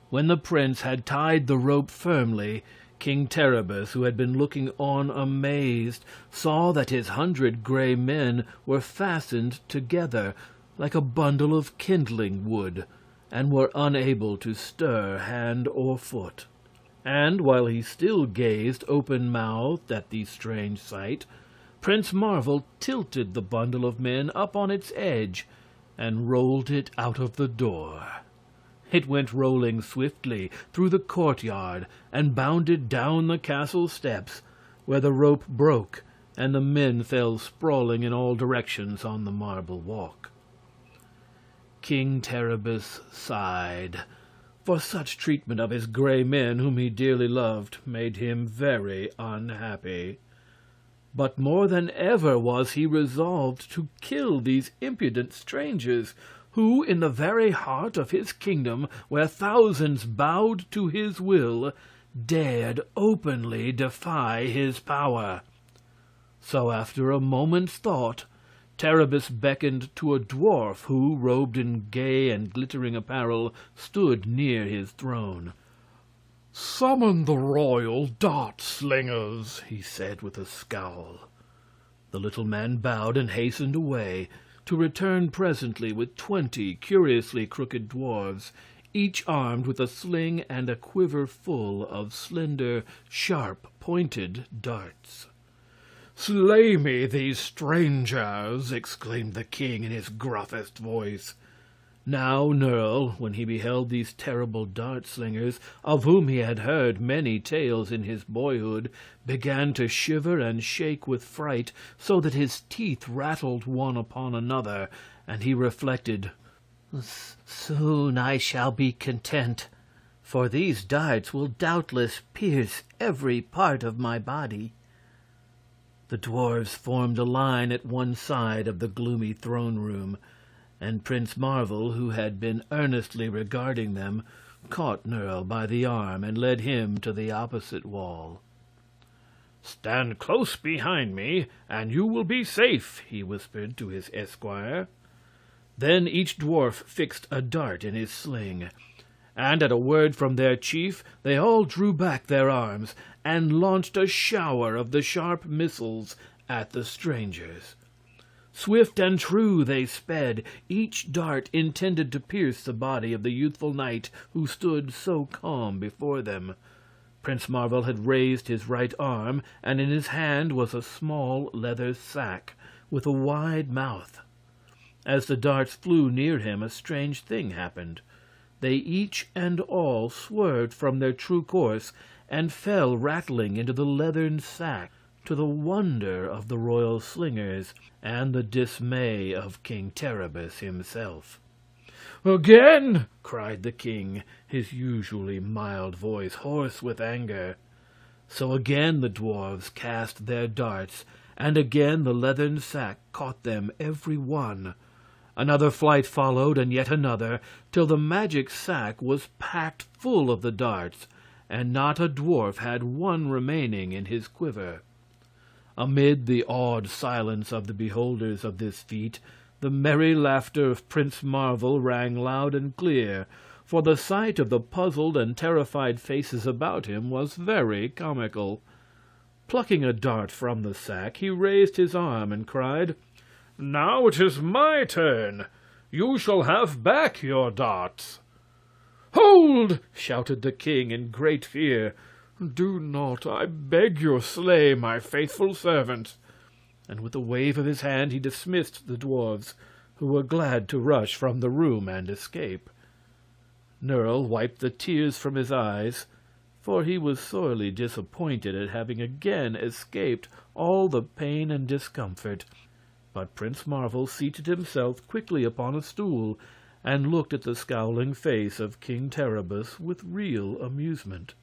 When the prince had tied the rope firmly, King Terribus, who had been looking on amazed, saw that his 100 Gray Men were fastened together like a bundle of kindling wood, and were unable to stir hand or foot. And while he still gazed open-mouthed at the strange sight, Prince Marvel tilted the bundle of men up on its edge and rolled it out of the door. It went rolling swiftly through the courtyard and bounded down the castle steps, where the rope broke and the men fell sprawling in all directions on the marble walk. King Terribus sighed, for such treatment of his Gray Men, whom he dearly loved, made him very unhappy. But more than ever was he resolved to kill these impudent strangers, who, in the very heart of his kingdom, where thousands bowed to his will, dared openly defy his power. So, after a moment's thought, Terribus beckoned to a dwarf who, robed in gay and glittering apparel, stood near his throne. "Summon the royal dart-slingers," he said with a scowl. The little man bowed and hastened away, to return presently with 20 curiously crooked dwarfs, each armed with a sling and a quiver full of slender, sharp-pointed darts. "Slay me these strangers!" exclaimed the king in his gruffest voice. Now Nerle, when he beheld these terrible dart-slingers, of whom he had heard many tales in his boyhood, began to shiver and shake with fright, so that his teeth rattled one upon another, and he reflected, "Soon I shall be content, for these darts will doubtless pierce every part of my body." The dwarves formed a line at one side of the gloomy throne-room, and Prince Marvel, who had been earnestly regarding them, caught Nerle by the arm and led him to the opposite wall. "Stand close behind me, and you will be safe," he whispered to his esquire. Then each dwarf fixed a dart in his sling, and at a word from their chief they all drew back their arms and launched a shower of the sharp missiles at the strangers. Swift and true they sped, each dart intended to pierce the body of the youthful knight who stood so calm before them. Prince Marvel had raised his right arm, and in his hand was a small leather sack with a wide mouth. As the darts flew near him, a strange thing happened. They each and all swerved from their true course and fell rattling into the leathern sack, to the wonder of the royal slingers and the dismay of King Terribus himself. "Again!" cried the king, his usually mild voice hoarse with anger. So again the dwarves cast their darts, and again the leathern sack caught them every one, Another flight followed, and yet another, till the magic sack was packed full of the darts, and not a dwarf had one remaining in his quiver. Amid the awed silence of the beholders of this feat, the merry laughter of Prince Marvel rang loud and clear, for the sight of the puzzled and terrified faces about him was very comical. Plucking a dart from the sack, he raised his arm and cried, "Now it is my turn. You shall have back your darts." "Hold!" shouted the king in great fear. "Do not, I beg you, slay my faithful servant." And with a wave of his hand he dismissed the dwarfs, who were glad to rush from the room and escape. Nerle wiped the tears from his eyes, for he was sorely disappointed at having again escaped all the pain and discomfort. But Prince Marvel seated himself quickly upon a stool and looked at the scowling face of King Terribus with real amusement.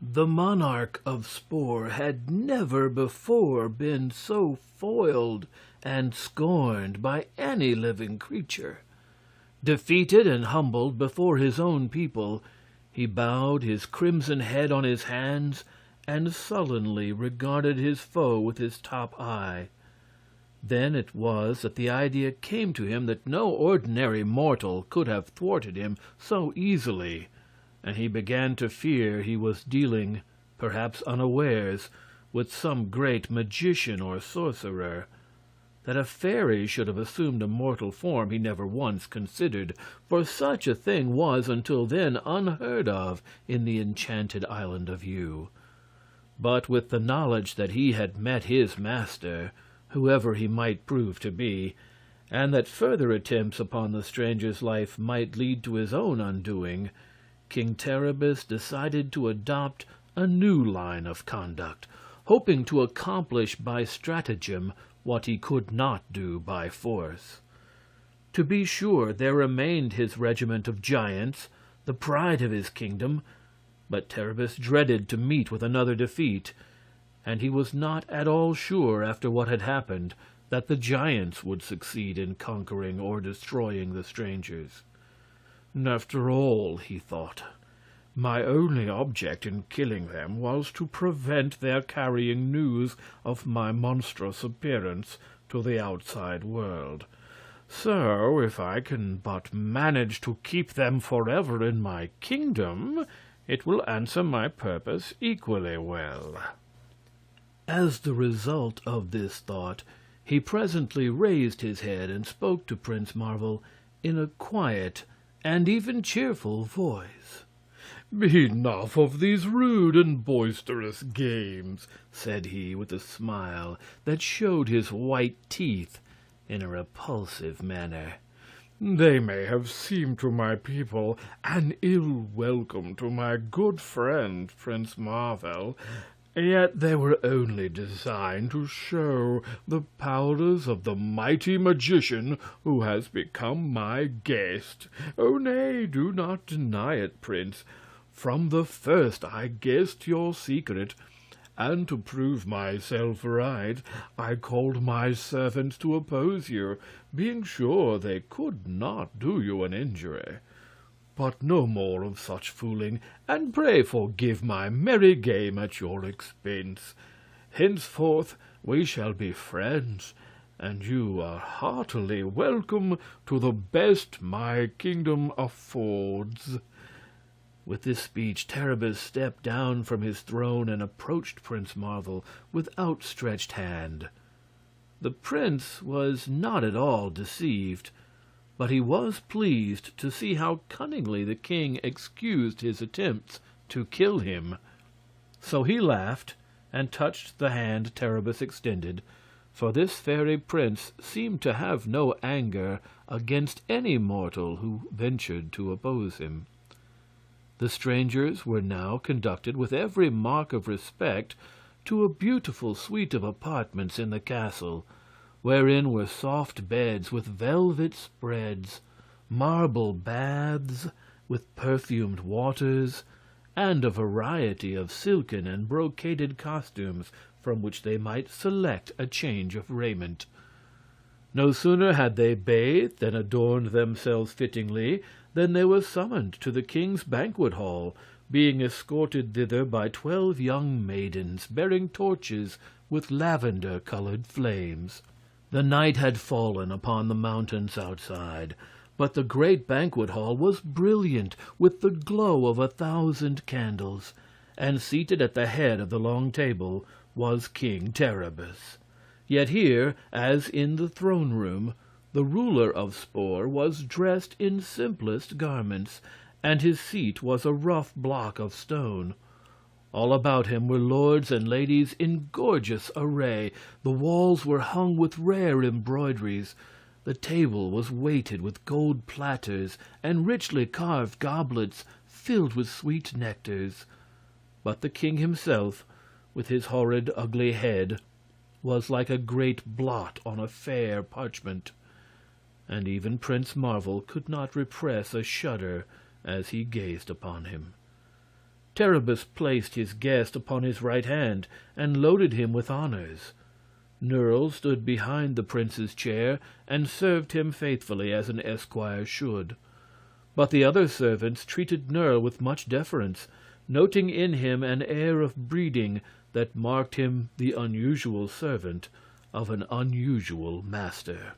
The monarch of Spor had never before been so foiled and scorned by any living creature. Defeated and humbled before his own people, he bowed his crimson head on his hands and sullenly regarded his foe with his top eye. Then it was that the idea came to him that no ordinary mortal could have thwarted him so easily, and he began to fear he was dealing, perhaps unawares, with some great magician or sorcerer. That a fairy should have assumed a mortal form he never once considered, for such a thing was until then unheard of in the enchanted island of Yew. But with the knowledge that he had met his master, whoever he might prove to be, and that further attempts upon the stranger's life might lead to his own undoing, King Terribus decided to adopt a new line of conduct, hoping to accomplish by stratagem what he could not do by force. To be sure, there remained his regiment of giants, the pride of his kingdom, but Terribus dreaded to meet with another defeat, and he was not at all sure, after what had happened, that the giants would succeed in conquering or destroying the strangers. After all, he thought, my only object in killing them was to prevent their carrying news of my monstrous appearance to the outside world. So, if I can but manage to keep them forever in my kingdom, it will answer my purpose equally well. As the result of this thought, he presently raised his head and spoke to Prince Marvel in a quiet and even cheerful voice. "Enough of these rude and boisterous games," said he, with a smile that showed his white teeth in a repulsive manner. "They may have seemed to my people an ill welcome to my good friend Prince Marvel, yet they were only designed to show the powers of the mighty magician who has become my guest. Oh, nay, do not deny it, Prince. From the first I guessed your secret, and to prove myself right, I called my servants to oppose you, being sure they could not do you an injury. But no more of such fooling, and pray forgive my merry game at your expense. Henceforth we shall be friends, and you are heartily welcome to the best my kingdom affords." With this speech, Terribus stepped down from his throne and approached Prince Marvel with outstretched hand. The prince was not at all deceived, but he was pleased to see how cunningly the king excused his attempts to kill him. So he laughed and touched the hand Terribus extended, for this fairy prince seemed to have no anger against any mortal who ventured to oppose him. The strangers were now conducted with every mark of respect to a beautiful suite of apartments in the castle, wherein were soft beds with velvet spreads, marble baths with perfumed waters, and a variety of silken and brocaded costumes from which they might select a change of raiment. No sooner had they bathed and adorned themselves fittingly than they were summoned to the king's banquet hall, being escorted thither by 12 young maidens bearing torches with lavender-colored flames. The night had fallen upon the mountains outside, but the great banquet hall was brilliant with the glow of 1,000 candles, and seated at the head of the long table was King Terribus. Yet here, as in the throne room, the ruler of Spor was dressed in simplest garments, and his seat was a rough block of stone. All about him were lords and ladies in gorgeous array. The walls were hung with rare embroideries. The table was weighted with gold platters and richly carved goblets filled with sweet nectars. But the king himself, with his horrid, ugly head, was like a great blot on a fair parchment, and even Prince Marvel could not repress a shudder as he gazed upon him. Terribus placed his guest upon his right hand and loaded him with honors. Nerle stood behind the prince's chair and served him faithfully as an esquire should. But the other servants treated Nerle with much deference, noting in him an air of breeding that marked him the unusual servant of an unusual master.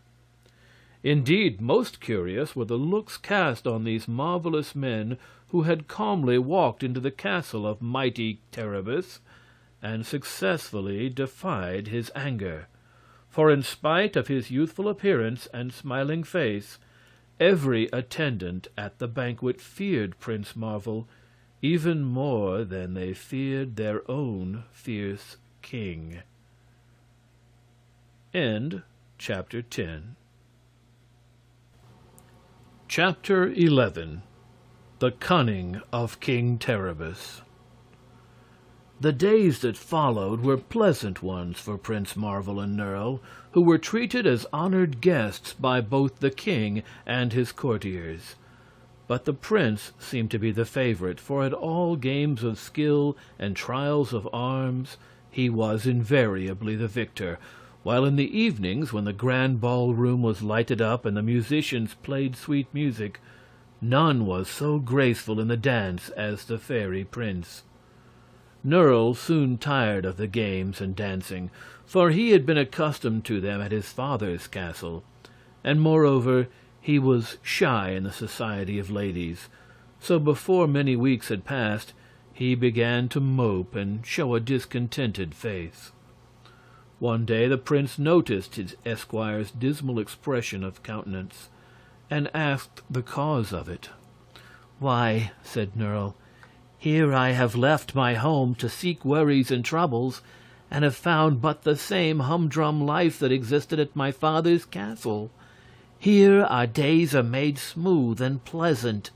Indeed, most curious were the looks cast on these marvelous men who had calmly walked into the castle of mighty Terribus and successfully defied his anger. For in spite of his youthful appearance and smiling face, every attendant at the banquet feared Prince Marvel even more than they feared their own fierce king. End chapter 10. Chapter 11. The Cunning of King Terribus. The days that followed were pleasant ones for Prince Marvel and Nerle, who were treated as honored guests by both the king and his courtiers. But the prince seemed to be the favorite, for at all games of skill and trials of arms he was invariably the victor, while in the evenings, when the grand ballroom was lighted up and the musicians played sweet music, none was so graceful in the dance as the fairy prince. Nerle soon tired of the games and dancing, for he had been accustomed to them at his father's castle, and moreover he was shy in the society of ladies, so before many weeks had passed he began to mope and show a discontented face. One day the prince noticed his esquire's dismal expression of countenance, and asked the cause of it. "Why," said Nerle, "here I have left my home to seek worries and troubles, and have found but the same humdrum life that existed at my father's castle. Here our days are made smooth and pleasant,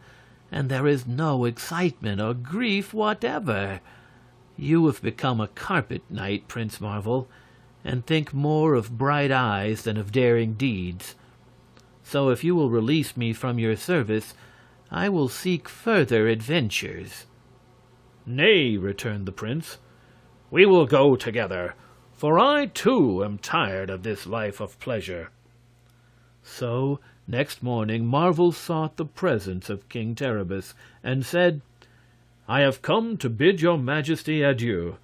and there is no excitement or grief whatever. You have become a carpet knight, Prince Marvel, and think more of bright eyes than of daring deeds. So if you will release me from your service, I will seek further adventures." "Nay," returned the prince, "we will go together, for I too am tired of this life of pleasure." So next morning Marvel sought the presence of King Terribus and said, "I have come to bid your majesty adieu,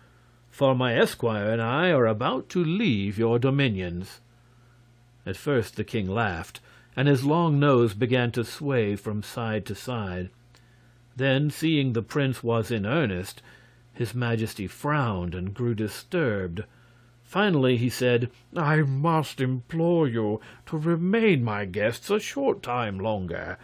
for my esquire and I are about to leave your dominions." At first the king laughed, and his long nose began to sway from side to side. Then, seeing the prince was in earnest, his majesty frowned and grew disturbed. Finally he said, "I must implore you to remain my guests a short time longer.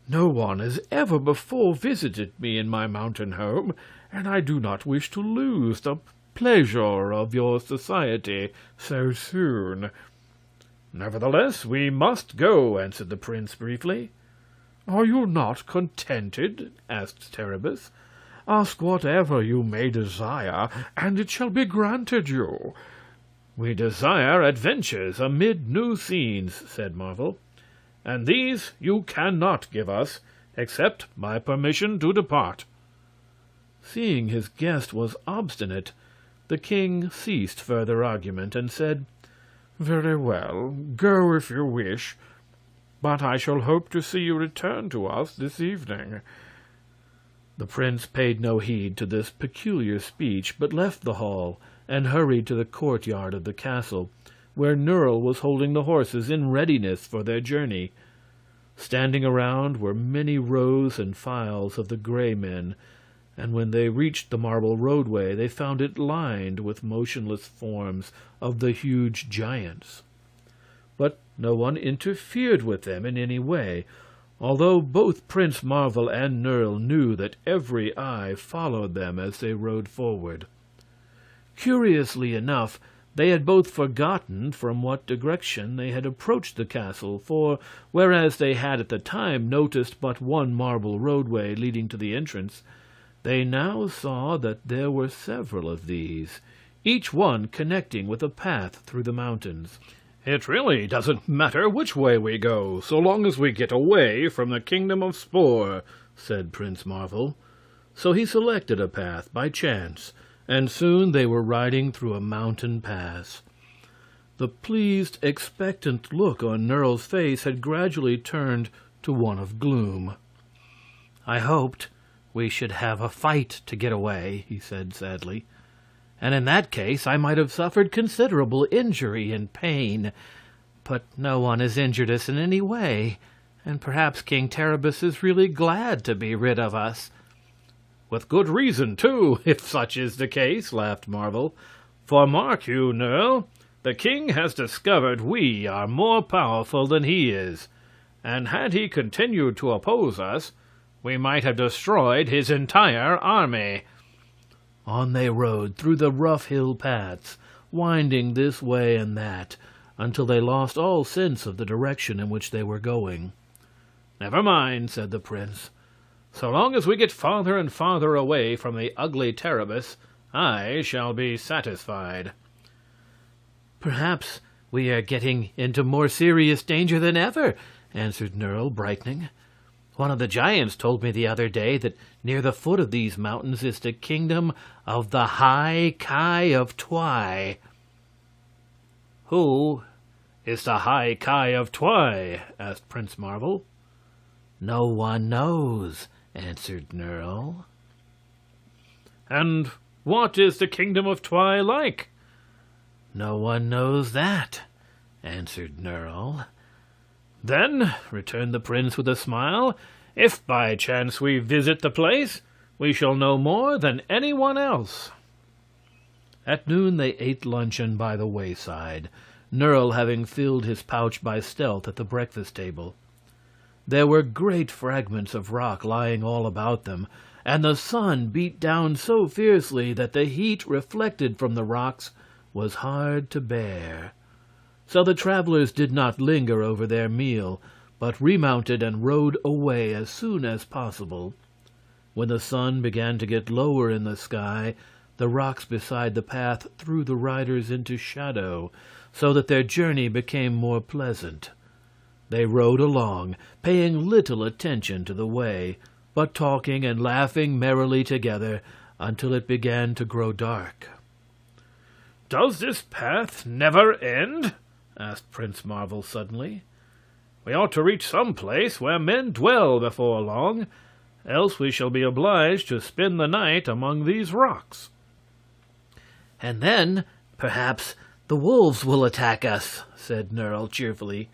No one has ever before visited me in my mountain home, and I do not wish to lose the pleasure of your society so soon." "Nevertheless, we must go," answered the prince briefly. "Are you not contented?" asked Terribus. "Ask whatever you may desire, and it shall be granted you." "We desire adventures amid new scenes," said Marvel, "and these you cannot give us, except my permission to depart." Seeing his guest was obstinate, the king ceased further argument and said, Very well, go if you wish, but I shall hope to see you return to us this evening." The prince paid no heed to this peculiar speech, but left the hall and hurried to the courtyard of the castle, where Nerle was holding the horses in readiness for their journey. Standing around were many rows and files of the Gray Men, and when they reached the marble roadway they found it lined with motionless forms of the huge giants. But no one interfered with them in any way, although both Prince Marvel and Nerle knew that every eye followed them as they rode forward. Curiously enough, they had both forgotten from what direction they had approached the castle, for whereas they had at the time noticed but one marble roadway leading to the entrance, they now saw that there were several of these, each one connecting with a path through the mountains. "It really doesn't matter which way we go, so long as we get away from the kingdom of Spore," said Prince Marvel. So he selected a path by chance, and soon they were riding through a mountain pass. The pleased, expectant look on Nerle's face had gradually turned to one of gloom. "I hoped we should have a fight to get away," he said sadly. "And in that case I might have suffered considerable injury and pain. But no one has injured us in any way, and perhaps King Terribus is really glad to be rid of us." "With good reason, too, if such is the case," laughed Marvel. "For mark you, Nerle, the king has discovered we are more powerful than he is, and had he continued to oppose us, we might have destroyed his entire army." On they rode through the rough hill paths, winding this way and that, until they lost all sense of the direction in which they were going. "Never mind," said the prince. "So long as we get farther and farther away from the ugly Terribus, I shall be satisfied." "Perhaps we are getting into more serious danger than ever," answered Nerle, brightening. "One of the giants told me the other day that near the foot of these mountains is the kingdom of the High Ki of Twi." "Who is the High Ki of Twi?" asked Prince Marvel. "No one knows," answered Nerle. "And what is the kingdom of Twi like?" "No one knows that," answered Nerle. "Then," returned the prince with a smile, "if by chance we visit the place, we shall know more than anyone else." At noon they ate luncheon by the wayside, Nerle having filled his pouch by stealth at the breakfast table. There were great fragments of rock lying all about them, and the sun beat down so fiercely that the heat reflected from the rocks was hard to bear. So the travelers did not linger over their meal, but remounted and rode away as soon as possible. When the sun began to get lower in the sky, the rocks beside the path threw the riders into shadow, so that their journey became more pleasant. They rode along, paying little attention to the way, but talking and laughing merrily together until it began to grow dark. "Does this path never end?" asked Prince Marvel suddenly. "We ought to reach some place where men dwell before long, else we shall be obliged to spend the night among these rocks." "And then, perhaps, the wolves will attack us," said Nerle cheerfully,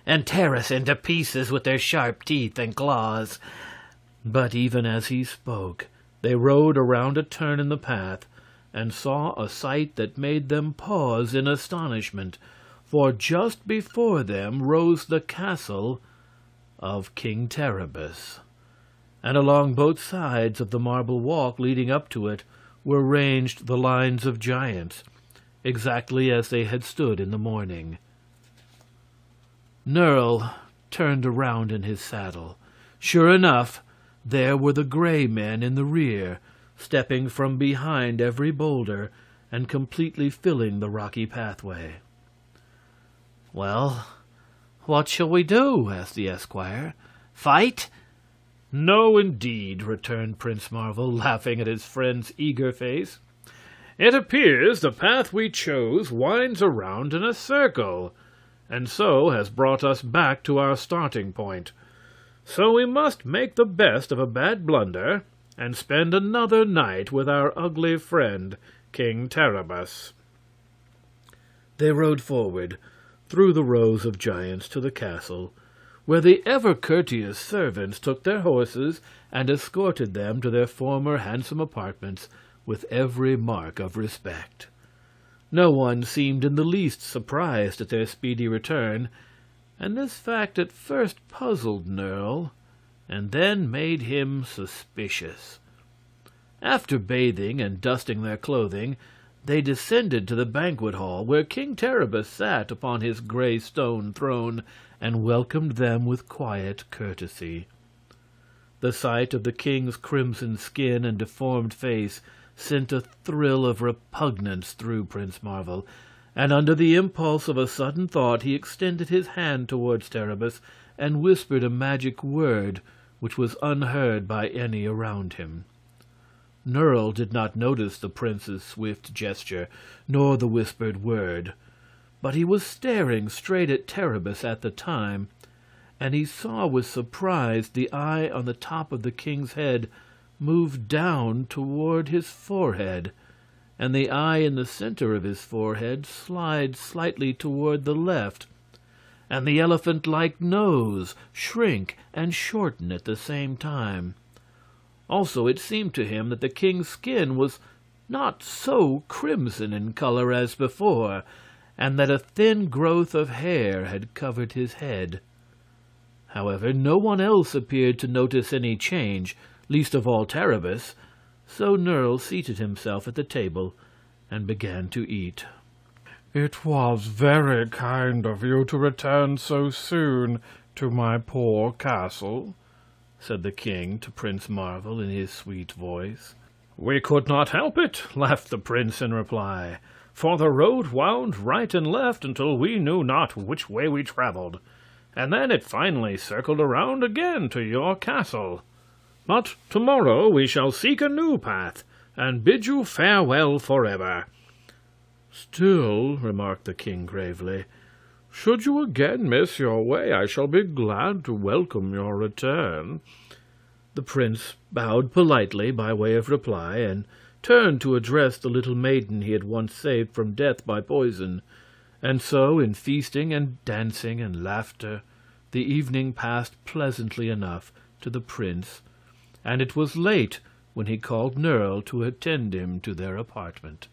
"and tear us into pieces with their sharp teeth and claws." But even as he spoke, they rode around a turn in the path and saw a sight that made them pause in astonishment, for just before them rose the castle of King Terribus, and along both sides of the marble walk leading up to it were ranged the lines of giants, exactly as they had stood in the morning. Nerle turned around in his saddle. Sure enough, there were the Gray Men in the rear, stepping from behind every boulder and completely filling the rocky pathway. "Well, what shall we do?" asked the esquire. "Fight?" "No, indeed," returned Prince Marvel, laughing at his friend's eager face. It appears the path we chose winds around in a circle, and so has brought us back to our starting point. So we must make the best of a bad blunder and spend another night with our ugly friend, King Terribus." They rode forward through the rows of giants to the castle, where the ever-courteous servants took their horses and escorted them to their former handsome apartments with every mark of respect. No one seemed in the least surprised at their speedy return, and this fact at first puzzled Nerle, and then made him suspicious. After bathing and dusting their clothing, they descended to the banquet hall, where King Terribus sat upon his gray stone throne and welcomed them with quiet courtesy. The sight of the king's crimson skin and deformed face sent a thrill of repugnance through Prince Marvel, and under the impulse of a sudden thought he extended his hand towards Terribus and whispered a magic word which was unheard by any around him. Nerle did not notice the prince's swift gesture, nor the whispered word, but he was staring straight at Terribus at the time, and he saw with surprise the eye on the top of the king's head move down toward his forehead, and the eye in the center of his forehead slide slightly toward the left, and the elephant-like nose shrink and shorten at the same time. Also, it seemed to him that the king's skin was not so crimson in color as before, and that a thin growth of hair had covered his head. However, no one else appeared to notice any change, least of all Terribus, so Nerle seated himself at the table and began to eat. "It was very kind of you to return so soon to my poor castle," said the king to Prince Marvel in his sweet voice. "We could not help it," laughed the prince in reply, "for the road wound right and left until we knew not which way we traveled, and then it finally circled around again to your castle. But tomorrow we shall seek a new path and bid you farewell forever." "Still," remarked the king gravely, "should you again miss your way, I shall be glad to welcome your return." The prince bowed politely by way of reply, and turned to address the little maiden he had once saved from death by poison. And so, in feasting and dancing and laughter, the evening passed pleasantly enough to the prince, and it was late when he called Nerle to attend him to their apartment.